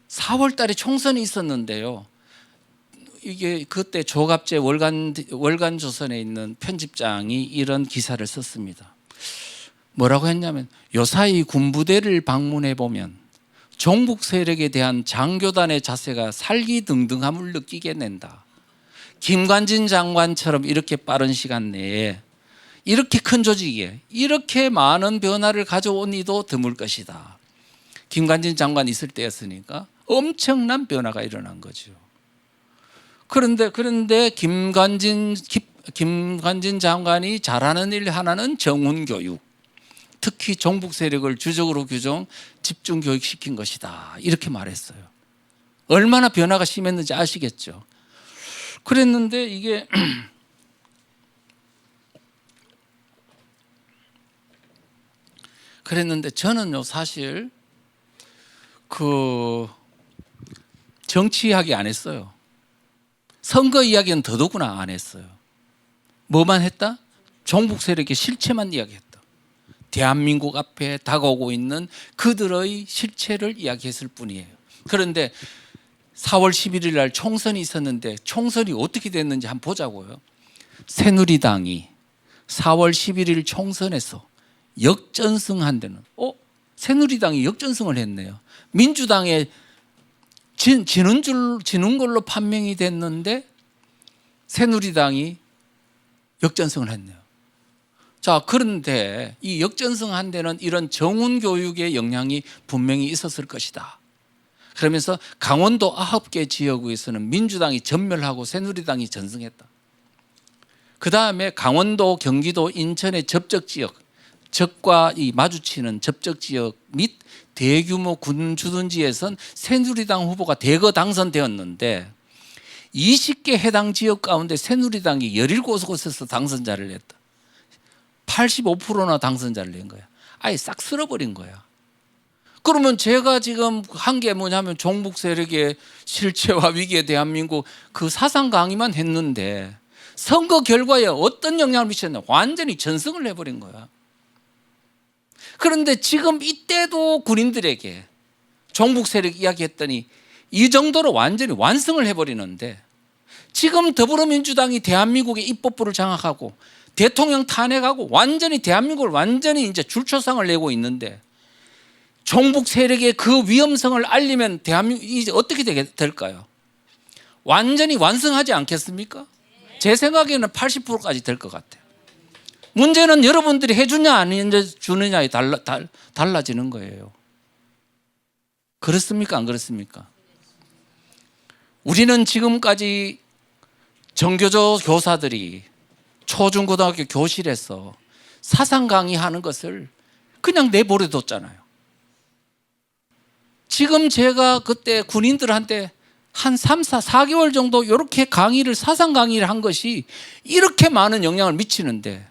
4월 달에 총선이 있었는데요. 이게 그때 조갑재 월간조선에 있는 편집장이 이런 기사를 썼습니다. 뭐라고 했냐면 요사이 군부대를 방문해 보면 종북 세력에 대한 장교단의 자세가 살기등등함을 느끼게 낸다. 김관진 장관처럼 이렇게 빠른 시간 내에 이렇게 큰 조직에 이렇게 많은 변화를 가져온 이도 드물 것이다. 김관진 장관 있을 때였으니까 엄청난 변화가 일어난 거죠. 그런데 김관진 장관이 잘하는 일 하나는 정훈 교육, 특히 종북 세력을 주적으로 규정, 집중 교육시킨 것이다. 이렇게 말했어요. 얼마나 변화가 심했는지 아시겠죠? 그랬는데 이게 저는요 사실 그 정치 이야기 안 했어요. 선거 이야기는 더더구나 안 했어요. 뭐만 했다? 종북 세력의 실체만 이야기했다. 대한민국 앞에 다가오고 있는 그들의 실체를 이야기했을 뿐이에요. 그런데 4월 11일 날 총선이 있었는데 총선이 어떻게 됐는지 한번 보자고요. 새누리당이 4월 11일 총선에서 역전승한 데는 새누리당이 역전승을 했네요. 민주당에 지는 걸로 판명이 됐는데 새누리당이 역전승을 했네요. 자, 그런데 이 역전승한 데는 이런 정훈 교육의 영향이 분명히 있었을 것이다. 그러면서 강원도 9개 지역에서는 민주당이 전멸하고 새누리당이 전승했다. 그 다음에 강원도, 경기도, 인천의 접적지역, 적과 이 마주치는 접적지역 및 대규모 군 주둔지에선 새누리당 후보가 대거 당선되었는데 20개 해당 지역 가운데 새누리당이 17곳에서 당선자를 냈다. 85%나 당선자를 낸 거야. 아예 싹 쓸어버린 거야. 그러면 제가 지금 한 게 뭐냐면 종북 세력의 실체와 위기에 대한민국 그 사상 강의만 했는데 선거 결과에 어떤 영향을 미쳤냐? 완전히 전승을 해버린 거야. 그런데 지금 이때도 군인들에게 종북 세력 이야기했더니 이 정도로 완전히 완승을 해버리는데, 지금 더불어민주당이 대한민국의 입법부를 장악하고 대통령 탄핵하고 완전히 대한민국을 완전히 이제 줄초상을 내고 있는데, 종북 세력의 그 위험성을 알리면 대한민국이 이제 어떻게 될까요? 완전히 완성하지 않겠습니까? 제 생각에는 80%까지 될 것 같아요. 문제는 여러분들이 해주냐 안 해주느냐에 달라지는 거예요. 그렇습니까? 안 그렇습니까? 우리는 지금까지 정교조 교사들이 초중고등학교 교실에서 사상 강의하는 것을 그냥 내버려 뒀잖아요. 지금 제가 그때 군인들한테 한 4개월 정도 이렇게 사상 강의를 한 것이 이렇게 많은 영향을 미치는데,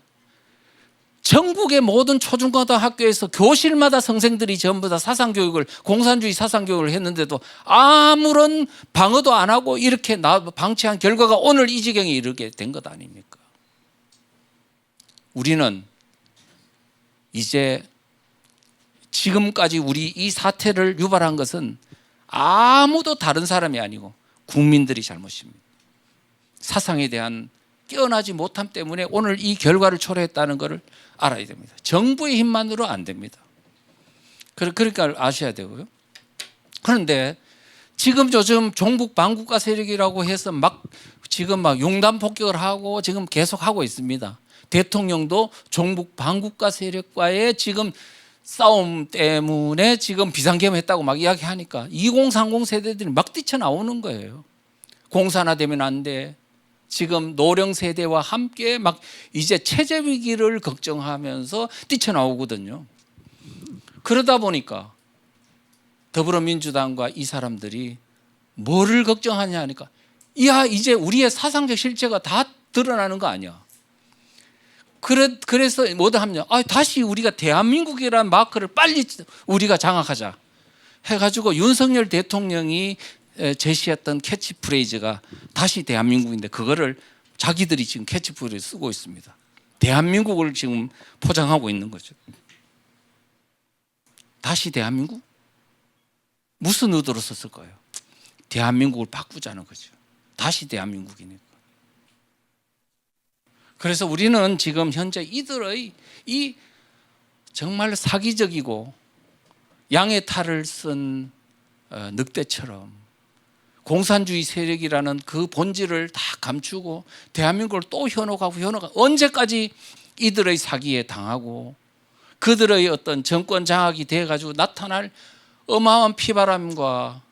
전국의 모든 초중고등학교에서 교실마다 선생들이 전부 다 사상교육을, 공산주의 사상교육을 했는데도 아무런 방어도 안 하고 이렇게 방치한 결과가 오늘 이 지경에 이르게 된 것 아닙니까? 우리는 이제 지금까지 우리 이 사태를 유발한 것은 아무도 다른 사람이 아니고 국민들이 잘못입니다. 사상에 대한 깨어나지 못함 때문에 오늘 이 결과를 초래했다는 것을 알아야 됩니다. 정부의 힘만으로 안 됩니다. 그러니까 아셔야 되고요. 그런데 지금 요즘 종북 반국가 세력이라고 해서 지금 막 융단 폭격을 하고 지금 계속 하고 있습니다. 대통령도 종북 반국가 세력과의 지금 싸움 때문에 지금 비상계엄했다고 막 이야기하니까 2030 세대들이 막 뛰쳐나오는 거예요. 공산화되면 안 돼. 지금 노령 세대와 함께 막 이제 체제 위기를 걱정하면서 뛰쳐나오거든요. 그러다 보니까 더불어민주당과 이 사람들이 뭐를 걱정하냐 하니까, 야, 이제 우리의 사상적 실체가 다 드러나는 거 아니야. 그래서 뭐다 하면 다시 우리가 대한민국이라는 마크를 빨리 우리가 장악하자 해가지고 윤석열 대통령이 제시했던 캐치프레이즈가 다시 대한민국인데, 그거를 자기들이 지금 캐치프레이즈 쓰고 있습니다. 대한민국을 지금 포장하고 있는 거죠. 다시 대한민국? 무슨 의도로 썼을까요? 대한민국을 바꾸자는 거죠. 다시 대한민국이니까. 그래서 우리는 지금 현재 이들의 이 정말 사기적이고 양의 탈을 쓴 늑대처럼 공산주의 세력이라는 그 본질을 다 감추고 대한민국을 또 현혹하고 언제까지 이들의 사기에 당하고 그들의 어떤 정권 장악이 돼가지고 나타날 어마어마한 피바람과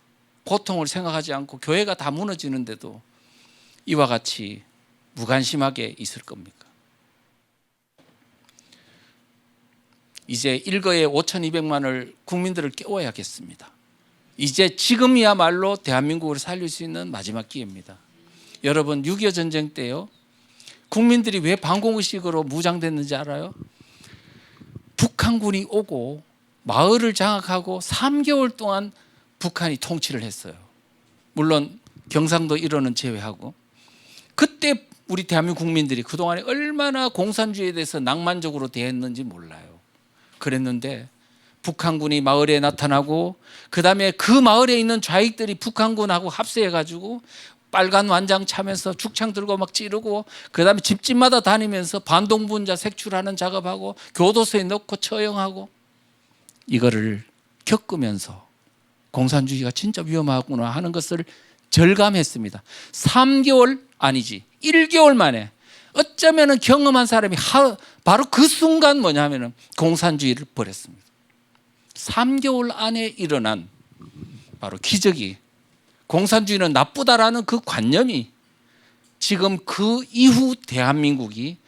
고통을 생각하지 않고 교회가 다 무너지는데도 이와 같이 무관심하게 있을 겁니까? 이제 일거에 5,200만을 국민들을 깨워야겠습니다. 이제 지금이야말로 대한민국을 살릴 수 있는 마지막 기회입니다. 여러분, 6.25 전쟁 때요, 국민들이 왜 반공의식으로 무장됐는지 알아요? 북한군이 오고 마을을 장악하고 3개월 동안 북한이 통치를 했어요. 물론 경상도 일원은 제외하고. 그때 우리 대한민국 국민들이 그동안에 얼마나 공산주의에 대해서 낭만적으로 대했는지 몰라요. 그랬는데 북한군이 마을에 나타나고 그다음에 그 마을에 있는 좌익들이 북한군하고 합세해가지고 빨간 완장 차면서 죽창 들고 막 찌르고, 그다음에 집집마다 다니면서 반동분자 색출하는 작업하고 교도소에 넣고 처형하고, 이거를 겪으면서 공산주의가 진짜 위험하구나 하는 것을 절감했습니다. 3개월 아니지 1개월 만에 어쩌면 경험한 사람이 바로 그 순간 뭐냐면 공산주의를 버렸습니다. 3개월 안에 일어난 바로 기적이, 공산주의는 나쁘다라는 그 관념이 지금 그 이후 대한민국이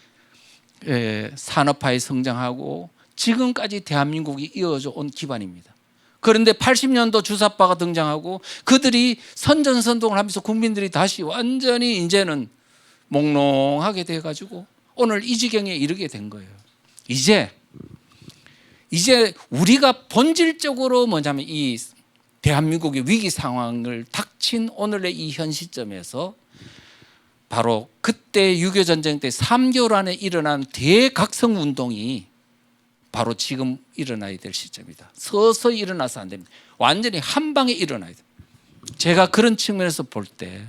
산업화에 성장하고 지금까지 대한민국이 이어져 온 기반입니다. 그런데 80년도 주사파가 등장하고 그들이 선전선동을 하면서 국민들이 다시 완전히 이제는 몽롱하게 돼가지고 오늘 이 지경에 이르게 된 거예요. 이제 우리가 본질적으로 뭐냐면 이 대한민국의 위기 상황을 닥친 오늘의 이 현 시점에서 바로 그때 6.25 전쟁 때 3개월 안에 일어난 대각성 운동이 바로 지금 일어나야 될 시점이다. 서서히 일어나서 안 됩니다. 완전히 한 방에 일어나야 됩니다. 제가 그런 측면에서 볼 때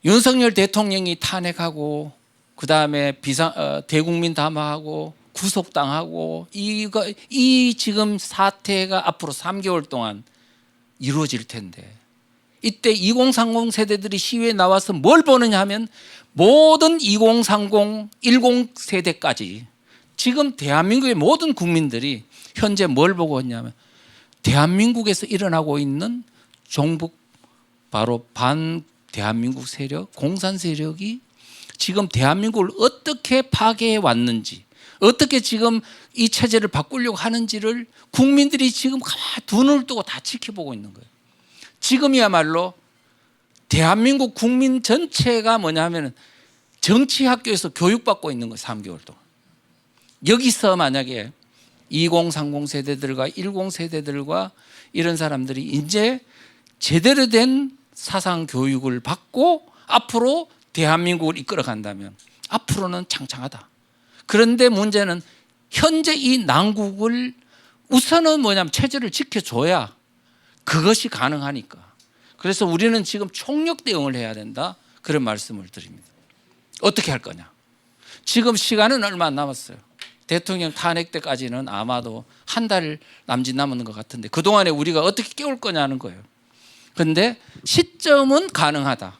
윤석열 대통령이 탄핵하고 그다음에 대국민 담화하고 구속당하고 이 지금 사태가 앞으로 3개월 동안 이루어질 텐데 이때 2030 세대들이 시위에 나와서 뭘 보느냐 하면 모든 2030, 10 세대까지 지금 대한민국의 모든 국민들이 현재 뭘 보고 있냐면 대한민국에서 일어나고 있는 종북 바로 반 대한민국 세력, 공산 세력이 지금 대한민국을 어떻게 파괴해 왔는지 어떻게 지금 이 체제를 바꾸려고 하는지를 국민들이 지금 가만히 두 눈을 뜨고 다 지켜보고 있는 거예요. 지금이야말로 대한민국 국민 전체가 뭐냐면 정치학교에서 교육받고 있는 거예요. 3개월 동안. 여기서 만약에 20, 30 세대들과 10 세대들과 이런 사람들이 이제 제대로 된 사상 교육을 받고 앞으로 대한민국을 이끌어 간다면 앞으로는 창창하다. 그런데 문제는 현재 이 난국을 우선은 뭐냐면 체제를 지켜줘야 그것이 가능하니까. 그래서 우리는 지금 총력 대응을 해야 된다. 그런 말씀을 드립니다. 어떻게 할 거냐. 지금 시간은 얼마 안 남았어요. 대통령 탄핵 때까지는 아마도 한 달 남짓 남은 것 같은데 그동안에 우리가 어떻게 깨울 거냐는 거예요. 그런데 시점은 가능하다.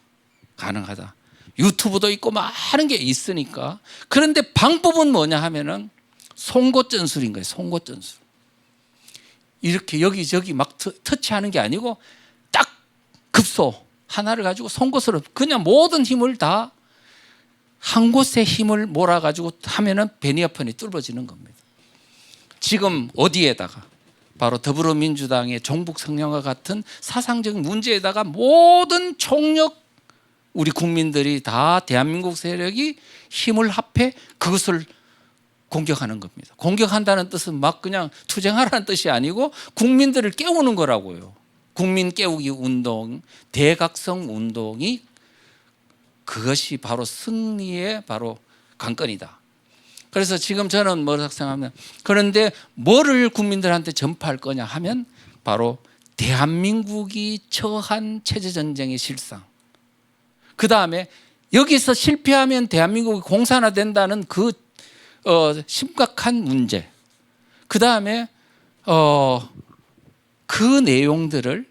유튜브도 있고 많은 게 있으니까. 그런데 방법은 뭐냐 하면은 송곳 전술인 거예요. 송곳 전술. 이렇게 여기저기 막 터치하는 게 아니고 딱 급소 하나를 가지고 송곳으로 그냥 모든 힘을 다 한 곳에 힘을 몰아가지고 하면은 베니아폰이 뚫어지는 겁니다. 지금 어디에다가 바로 더불어민주당의 종북 성향과 같은 사상적 문제에다가 모든 총력 우리 국민들이 다 대한민국 세력이 힘을 합해 그것을 공격하는 겁니다. 공격한다는 뜻은 막 그냥 투쟁하라는 뜻이 아니고 국민들을 깨우는 거라고요. 국민 깨우기 운동, 대각성 운동이 그것이 바로 승리의 바로 관건이다. 그래서 지금 저는 뭐라고 생각하면 그런데 뭐를 국민들한테 전파할 거냐 하면 바로 대한민국이 처한 체제전쟁의 실상. 그 다음에 여기서 실패하면 대한민국이 공산화된다는 그 심각한 문제. 그 다음에 그 내용들을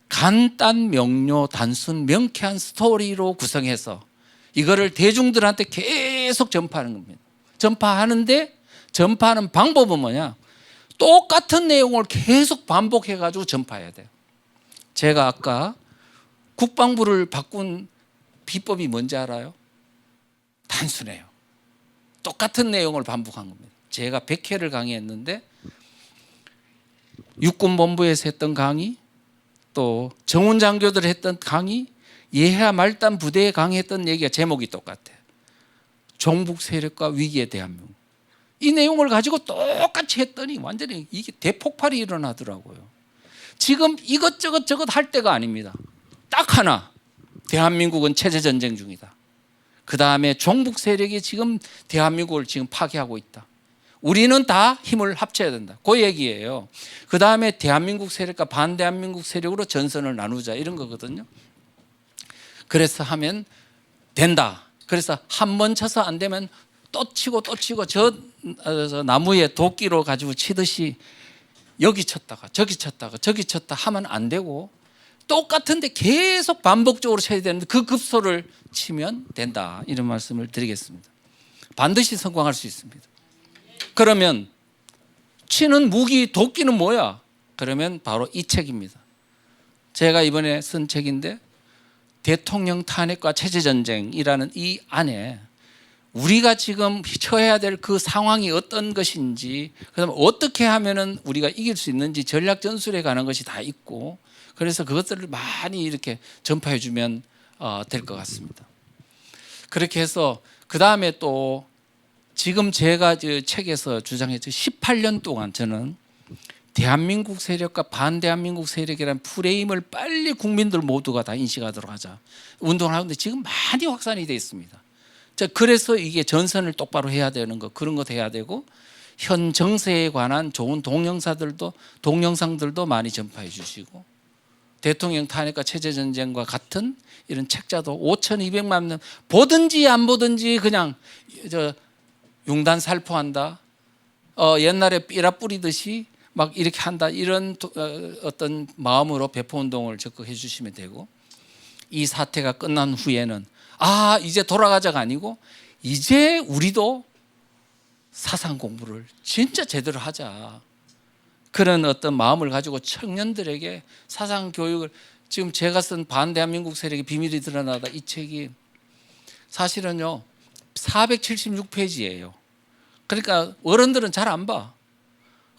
간단 명료 단순 명쾌한 스토리로 구성해서 이거를 대중들한테 계속 전파하는 겁니다. 전파하는 방법은 뭐냐? 똑같은 내용을 계속 반복해가지고 전파해야 돼요. 제가 아까 국방부를 바꾼 비법이 뭔지 알아요? 단순해요. 똑같은 내용을 반복한 겁니다. 제가 100회를 강의했는데 육군본부에서 했던 강의 또 정훈장교들 했던 강의 예하 말단 부대에 강의했던 얘기가 제목이 똑같아요. 종북 세력과 위기에 대한 이 내용을 가지고 똑같이 했더니 완전히 이게 대폭발이 일어나더라고요. 지금 이것저것 할 때가 아닙니다. 딱 하나. 대한민국은 체제전쟁 중이다. 그 다음에 종북 세력이 지금 대한민국을 지금 파괴하고 있다. 우리는 다 힘을 합쳐야 된다. 그 얘기예요. 그 다음에 대한민국 세력과 반대한민국 세력으로 전선을 나누자 이런 거거든요. 그래서 하면 된다. 그래서 한 번 쳐서 안 되면 또 치고 저 나무에 도끼로 가지고 치듯이 여기 쳤다가 저기 쳤다 하면 안 되고 똑같은데 계속 반복적으로 쳐야 되는데 그 급소를 치면 된다. 이런 말씀을 드리겠습니다. 반드시 성공할 수 있습니다. 그러면 치는 무기 도끼는 뭐야? 그러면 바로 이 책입니다. 제가 이번에 쓴 책인데 대통령 탄핵과 체제전쟁이라는 이 안에 우리가 지금 처해야 될 그 상황이 어떤 것인지, 그다음에 어떻게 하면은 우리가 이길 수 있는지 전략 전술에 관한 것이 다 있고, 그래서 그것들을 많이 이렇게 전파해 주면 될 것 같습니다. 그렇게 해서 그 다음에 또 지금 제가 책에서 주장했죠. 18년 동안 저는 대한민국 세력과 반대한민국 세력이라는 프레임을 빨리 국민들 모두가 다 인식하도록 하자 운동을 하는데 지금 많이 확산이 되어 있습니다. 그래서 이게 전선을 똑바로 해야 되는 거, 그런 것도 해야 되고, 현 정세에 관한 좋은 동영상들도 많이 전파해 주시고, 대통령 탄핵과 체제전쟁과 같은 이런 책자도 5,200만 명 보든지 안 보든지 그냥 융단 살포한다, 옛날에 삐라 뿌리듯이 막 이렇게 한다, 이런 어떤 마음으로 배포운동을 적극해 주시면 되고, 이 사태가 끝난 후에는 이제 돌아가자가 아니고 이제 우리도 사상 공부를 진짜 제대로 하자, 그런 어떤 마음을 가지고 청년들에게 사상 교육을, 지금 제가 쓴 반대한민국 세력의 비밀이 드러나다, 이 책이 사실은요 476페이지예요. 그러니까 어른들은 잘 안 봐.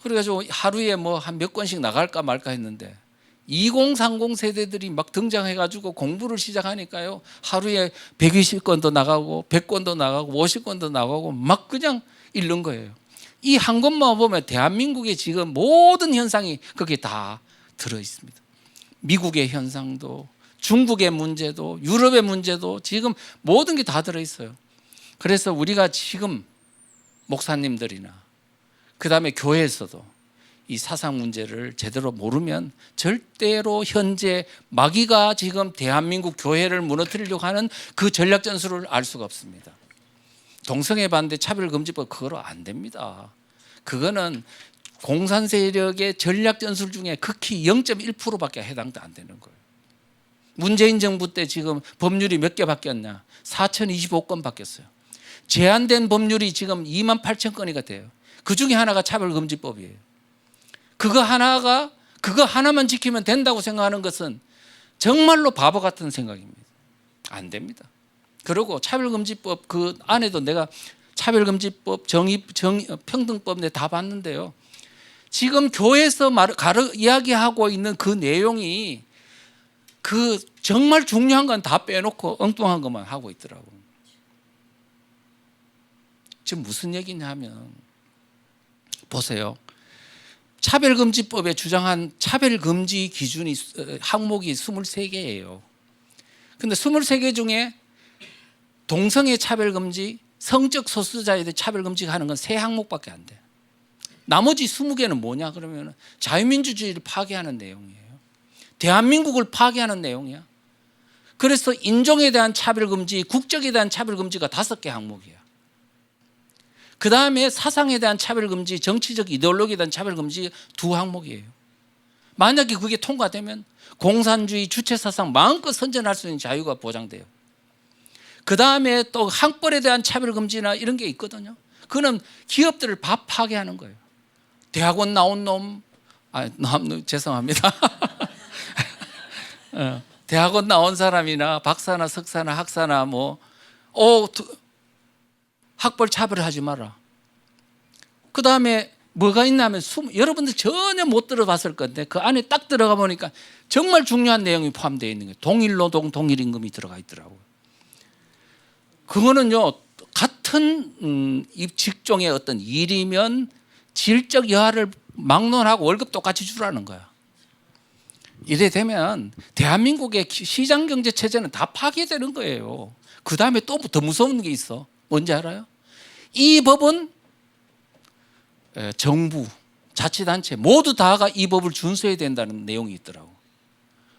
그래가지고 하루에 뭐 한 몇 권씩 나갈까 말까 했는데 2030 세대들이 막 등장해가지고 공부를 시작하니까요, 하루에 120권도 나가고 100권도 나가고 50권도 나가고 막 그냥 읽는 거예요. 이 한 권만 보면 대한민국의 지금 모든 현상이 거기에 다 들어 있습니다. 미국의 현상도, 중국의 문제도, 유럽의 문제도, 지금 모든 게 다 들어 있어요. 그래서 우리가 지금 목사님들이나 그 다음에 교회에서도 이 사상 문제를 제대로 모르면 절대로 현재 마귀가 지금 대한민국 교회를 무너뜨리려고 하는 그 전략 전술을 알 수가 없습니다. 동성애 반대 차별금지법, 그거로 안 됩니다. 그거는 공산 세력의 전략 전술 중에 극히 0.1%밖에 해당도 안 되는 거예요. 문재인 정부 때 지금 법률이 몇 개 바뀌었냐? 4,025건 바뀌었어요. 제한된 법률이 지금 28,000건이가 돼요. 그 중에 하나가 차별금지법이에요. 그거 하나만 지키면 된다고 생각하는 것은 정말로 바보 같은 생각입니다. 안 됩니다. 그리고 차별금지법 그 안에도 내가 차별금지법, 평등법 다 봤는데요, 지금 교회에서 이야기하고 있는 그 내용이 그 정말 중요한 건 다 빼놓고 엉뚱한 것만 하고 있더라고요. 지금 무슨 얘기냐면, 보세요. 차별금지법에 주장한 차별금지 기준이 항목이 23개예요. 근데 23개 중에 동성애 차별금지, 성적 소수자에 대해 차별금지가 하는 건 3항목밖에 안 돼. 나머지 20개는 뭐냐 그러면 자유민주주의를 파괴하는 내용이에요. 대한민국을 파괴하는 내용이야. 그래서 인종에 대한 차별금지, 국적에 대한 차별금지가 5개 항목이야. 그 다음에 사상에 대한 차별금지, 정치적 이데올로기에 대한 차별금지 2항목이에요. 만약에 그게 통과되면 공산주의 주체사상 마음껏 선전할 수 있는 자유가 보장돼요. 그 다음에 또 학벌에 대한 차별금지나 이런 게 있거든요. 그거는 기업들을 파괴하는 거예요. 대학원 나온 놈, 죄송합니다. 대학원 나온 사람이나 박사나 석사나 학사나 학벌 차별하지 마라. 그 다음에 뭐가 있냐면 여러분들 전혀 못 들어봤을 건데 그 안에 딱 들어가 보니까 정말 중요한 내용이 포함되어 있는 거예요. 동일노동, 동일임금이 들어가 있더라고요. 그거는요, 같은 직종의 어떤 일이면 질적 여하를 막론하고 월급 똑같이 주라는 거야. 이래 되면 대한민국의 시장경제 체제는 다 파괴되는 거예요. 그 다음에 또 더 무서운 게 있어. 뭔지 알아요? 이 법은 정부, 자치단체 모두 다가 이 법을 준수해야 된다는 내용이 있더라고.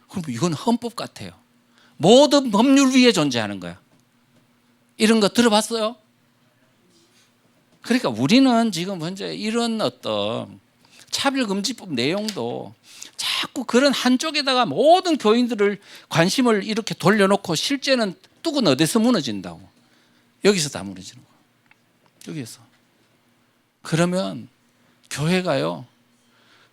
그럼 이건 헌법 같아요. 모든 법률 위에 존재하는 거야. 이런 거 들어봤어요? 그러니까 우리는 지금 현재 이런 어떤 차별금지법 내용도 자꾸 그런 한쪽에다가 모든 교인들을 관심을 이렇게 돌려놓고 실제는 뚝은 어디서 무너진다고? 여기서 다 무너지는 거예요. 여기에서. 그러면 교회가요,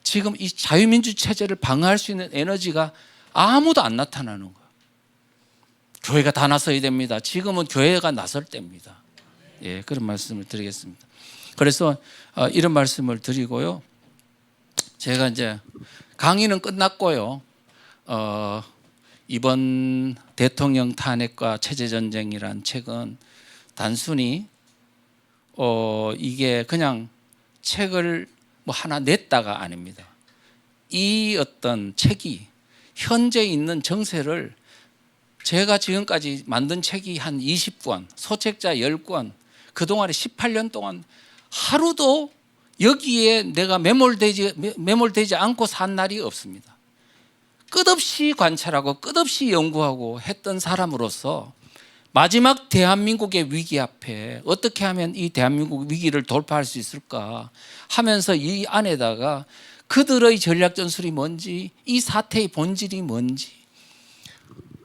지금 이 자유민주 체제를 방어할 수 있는 에너지가 아무도 안 나타나는 거예요. 교회가 다 나서야 됩니다. 지금은 교회가 나설 때입니다. 예, 그런 말씀을 드리겠습니다. 그래서 이런 말씀을 드리고요. 제가 이제 강의는 끝났고요. 이번 대통령 탄핵과 체제전쟁이란 책은 단순히 이게 그냥 책을 뭐 하나 냈다가 아닙니다. 이 어떤 책이 현재 있는 정세를 제가 지금까지 만든 책이 한 20권, 소책자 10권, 그동안에 18년 동안 하루도 여기에 내가 매몰되지 않고 산 날이 없습니다. 끝없이 관찰하고 끝없이 연구하고 했던 사람으로서 마지막 대한민국의 위기 앞에 어떻게 하면 이 대한민국 위기를 돌파할 수 있을까 하면서 이 안에다가 그들의 전략 전술이 뭔지, 이 사태의 본질이 뭔지,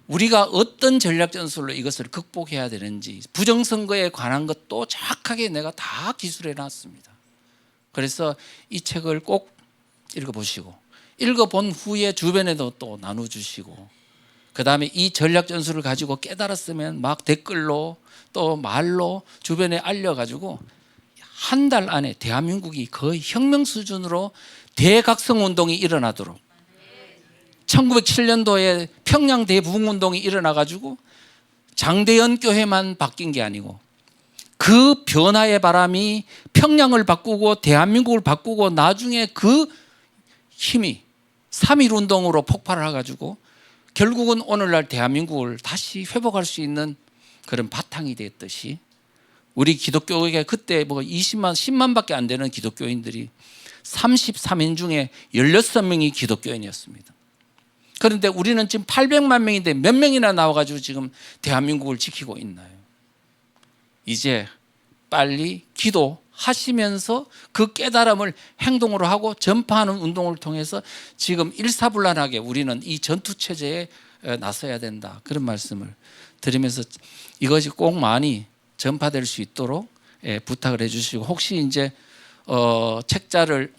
우리가 어떤 전략 전술로 이것을 극복해야 되는지, 부정선거에 관한 것도 정확하게 내가 다 기술해 놨습니다. 그래서 이 책을 꼭 읽어보시고, 읽어본 후에 주변에도 또 나눠주시고, 그 다음에 이 전략 전술을 가지고 깨달았으면 막 댓글로 또 말로 주변에 알려가지고 한 달 안에 대한민국이 거의 혁명 수준으로 대각성 운동이 일어나도록, 1907년도에 평양 대부흥운동이 일어나가지고 장대현 교회만 바뀐 게 아니고 그 변화의 바람이 평양을 바꾸고 대한민국을 바꾸고 나중에 그 힘이 3.1운동으로 폭발을 해가지고 결국은 오늘날 대한민국을 다시 회복할 수 있는 그런 바탕이 됐듯이, 우리 기독교계 그때 뭐 20만, 10만밖에 안 되는 기독교인들이 33인 중에 16명이 기독교인이었습니다. 그런데 우리는 지금 800만 명인데 몇 명이나 나와가지고 지금 대한민국을 지키고 있나요? 이제 빨리 기도하시면서 그 깨달음을 행동으로 하고 전파하는 운동을 통해서 지금 일사불란하게 우리는 이 전투체제에 나서야 된다, 그런 말씀을 드리면서 이것이 꼭 많이 전파될 수 있도록 부탁을 해주시고, 혹시 이제 책자를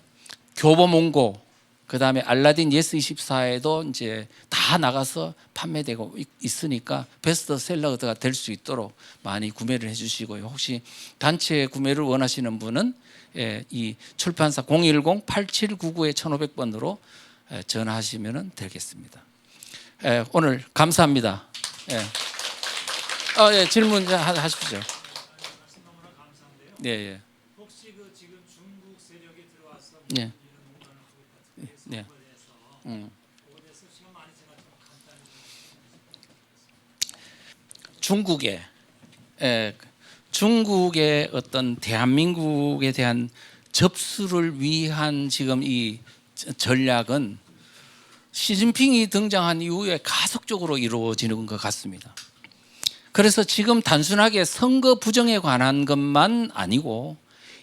교보문고, 그 다음에 알라딘 예스24에도 이제 다 나가서 판매되고 있으니까 베스트셀러가 될 수 있도록 많이 구매를 해주시고요. 혹시 단체 구매를 원하시는 분은 이 출판사 010-8799-1500번으로 전화하시면 되겠습니다. 오늘 감사합니다. 질문 하십시오. 네. 혹시 그 지금 중국 세력이 들어와서 네. 이런 농단을 하고 있다. 네. 그거에 대해서 그거에 대해서 시간 많이 제가 좀 간단히 중국의 어떤 대한민국에 대한 접수를 위한 지금 이 전략은 시진핑이 등장한 이후에 가속적으로 이루어지는 것 같습니다. 그래서 지금 단순하게 선거 부정에 관한 것만 아니고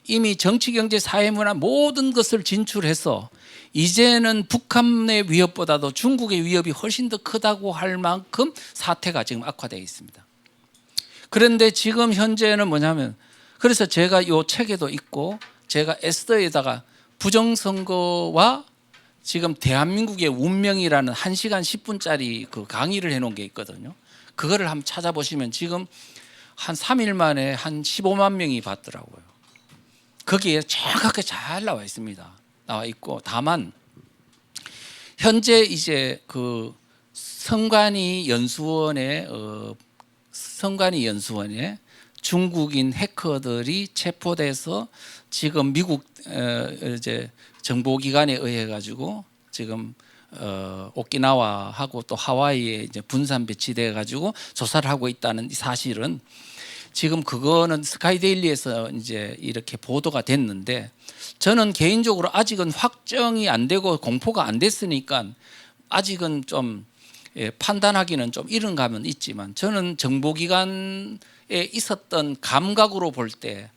이미 정치, 경제, 사회, 문화 모든 것을 진출해서 이제는 북한의 위협보다도 중국의 위협이 훨씬 더 크다고 할 만큼 사태가 지금 악화되어 있습니다. 그런데 지금 현재는 뭐냐면, 그래서 제가 이 책에도 있고 제가 에스더에다가 부정선거와 지금 대한민국의 운명이라는 1시간 10분짜리 그 강의를 해놓은 게 있거든요. 그거를 한번 찾아보시면 지금 한 3일 만에 한 15만 명이 봤더라고요. 거기에 정확하게 잘 나와 있습니다. 나와 있고, 다만 현재 이제 그 선관위 연수원에 중국인 해커들이 체포돼서 지금 미국 이제 정보기관에 의해 가지고 지금 오키나와하고 또 하와이에 이제 분산 배치돼 가지고 조사를 하고 있다는 사실은 지금 그거는 스카이데일리에서 이제 이렇게 보도가 됐는데, 저는 개인적으로 아직은 확정이 안 되고 공포가 안 됐으니까 아직은 좀 판단하기는 좀 이른 감은 있지만, 저는 정보기관에 있었던 감각으로 볼 때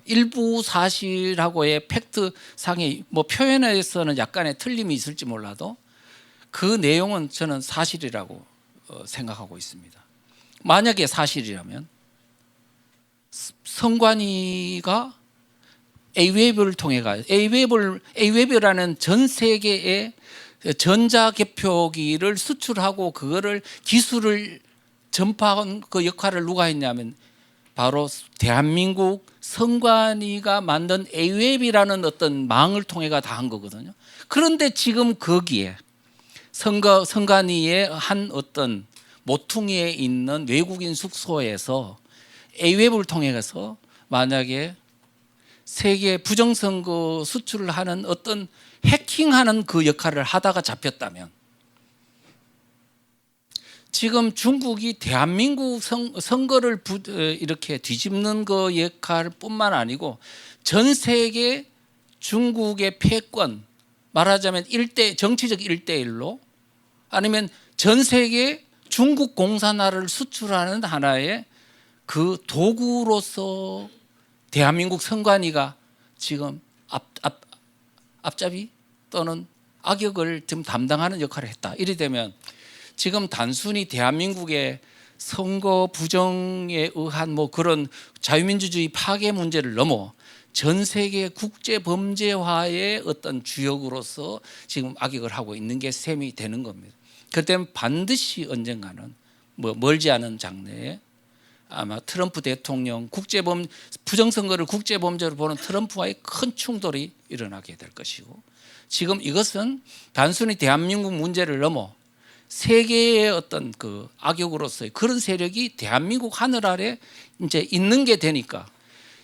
일부 사실하고의 팩트상의 뭐 표현에서는 약간의 틀림이 있을지 몰라도 그 내용은 저는 사실이라고 생각하고 있습니다. 만약에 사실이라면 선관위가 A웹을 통해 A웹이라는 전 세계의 전자개표기를 수출하고 그거를 기술을 전파한 그 역할을 누가 했냐면 바로 대한민국 선관위가 만든 A웹이라는 어떤 망을 통해가 다 한 거거든요. 그런데 지금 거기에 선관위의 한 어떤 모퉁이에 있는 외국인 숙소에서 A웹을 통해서 만약에 세계 부정선거 수출을 하는 어떤 해킹하는 그 역할을 하다가 잡혔다면, 지금 중국이 대한민국 선거를 이렇게 뒤집는 그 역할뿐만 아니고 전 세계 중국의 패권, 말하자면 정치적 1대1로 아니면 전 세계 중국 공산화를 수출하는 하나의 그 도구로서 대한민국 선관위가 지금 앞잡이 또는 악역을 지금 담당하는 역할을 했다. 이래 되면 지금 단순히 대한민국의 선거 부정에 의한 뭐 그런 자유민주주의 파괴 문제를 넘어 전 세계 국제 범죄화의 어떤 주역으로서 지금 악역을 하고 있는 게 셈이 되는 겁니다. 그때는 반드시 언젠가는 뭐 멀지 않은 장래에 아마 트럼프 대통령 부정선거를 국제범죄로 보는 트럼프와의 큰 충돌이 일어나게 될 것이고, 지금 이것은 단순히 대한민국 문제를 넘어 세계의 어떤 그 악역으로서의 그런 세력이 대한민국 하늘 아래 이제 있는 게 되니까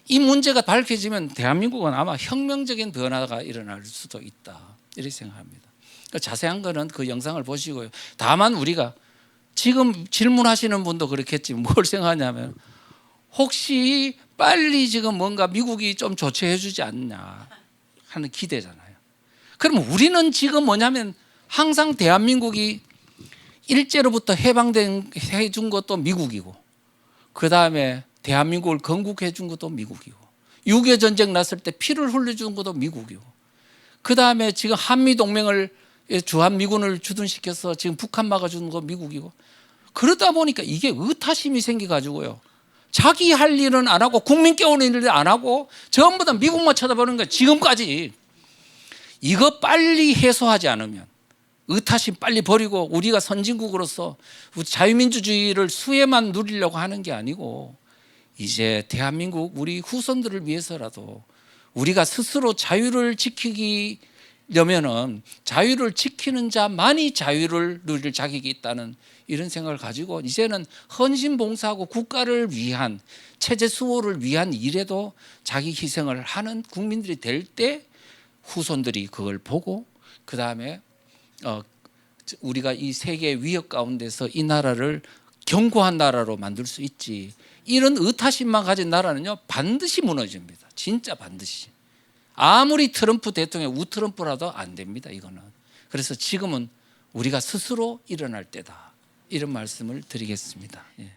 이 문제가 밝혀지면 대한민국은 아마 혁명적인 변화가 일어날 수도 있다, 이렇게 생각합니다. 그러니까 자세한 거는 그 영상을 보시고요. 다만 우리가 지금 질문하시는 분도 그렇겠지, 뭘 생각하냐면 혹시 빨리 지금 뭔가 미국이 좀 조치해 주지 않냐 하는 기대잖아요. 그러면 우리는 지금 뭐냐면 항상 대한민국이 일제로부터 해방해 준 것도 미국이고, 그 다음에 대한민국을 건국해 준 것도 미국이고, 6.25 전쟁 났을 때 피를 흘려준 것도 미국이고, 그 다음에 지금 한미동맹을 주한미군을 주둔시켜서 지금 북한 막아주는 거 미국이고, 그러다 보니까 이게 의타심이 생겨가지고요, 자기 할 일은 안 하고 국민 깨우는 일을 안 하고 전부 다 미국만 쳐다보는 거예요. 지금까지. 이거 빨리 해소하지 않으면, 의타심 빨리 버리고 우리가 선진국으로서 자유민주주의를 수혜만 누리려고 하는 게 아니고 이제 대한민국 우리 후손들을 위해서라도 우리가 스스로 자유를 지키려면은 자유를 지키는 자만이 자유를 누릴 자격이 있다는 이런 생각을 가지고 이제는 헌신봉사하고 국가를 위한 체제 수호를 위한 일에도 자기 희생을 하는 국민들이 될 때 후손들이 그걸 보고 그 다음에 우리가 이 세계 위협 가운데서 이 나라를 견고한 나라로 만들 수 있지. 이런 의타심만 가진 나라는요 반드시 무너집니다. 진짜 반드시. 아무리 트럼프 대통령 우트럼프라도 안 됩니다. 이거는. 그래서 지금은 우리가 스스로 일어날 때다, 이런 말씀을 드리겠습니다. 예.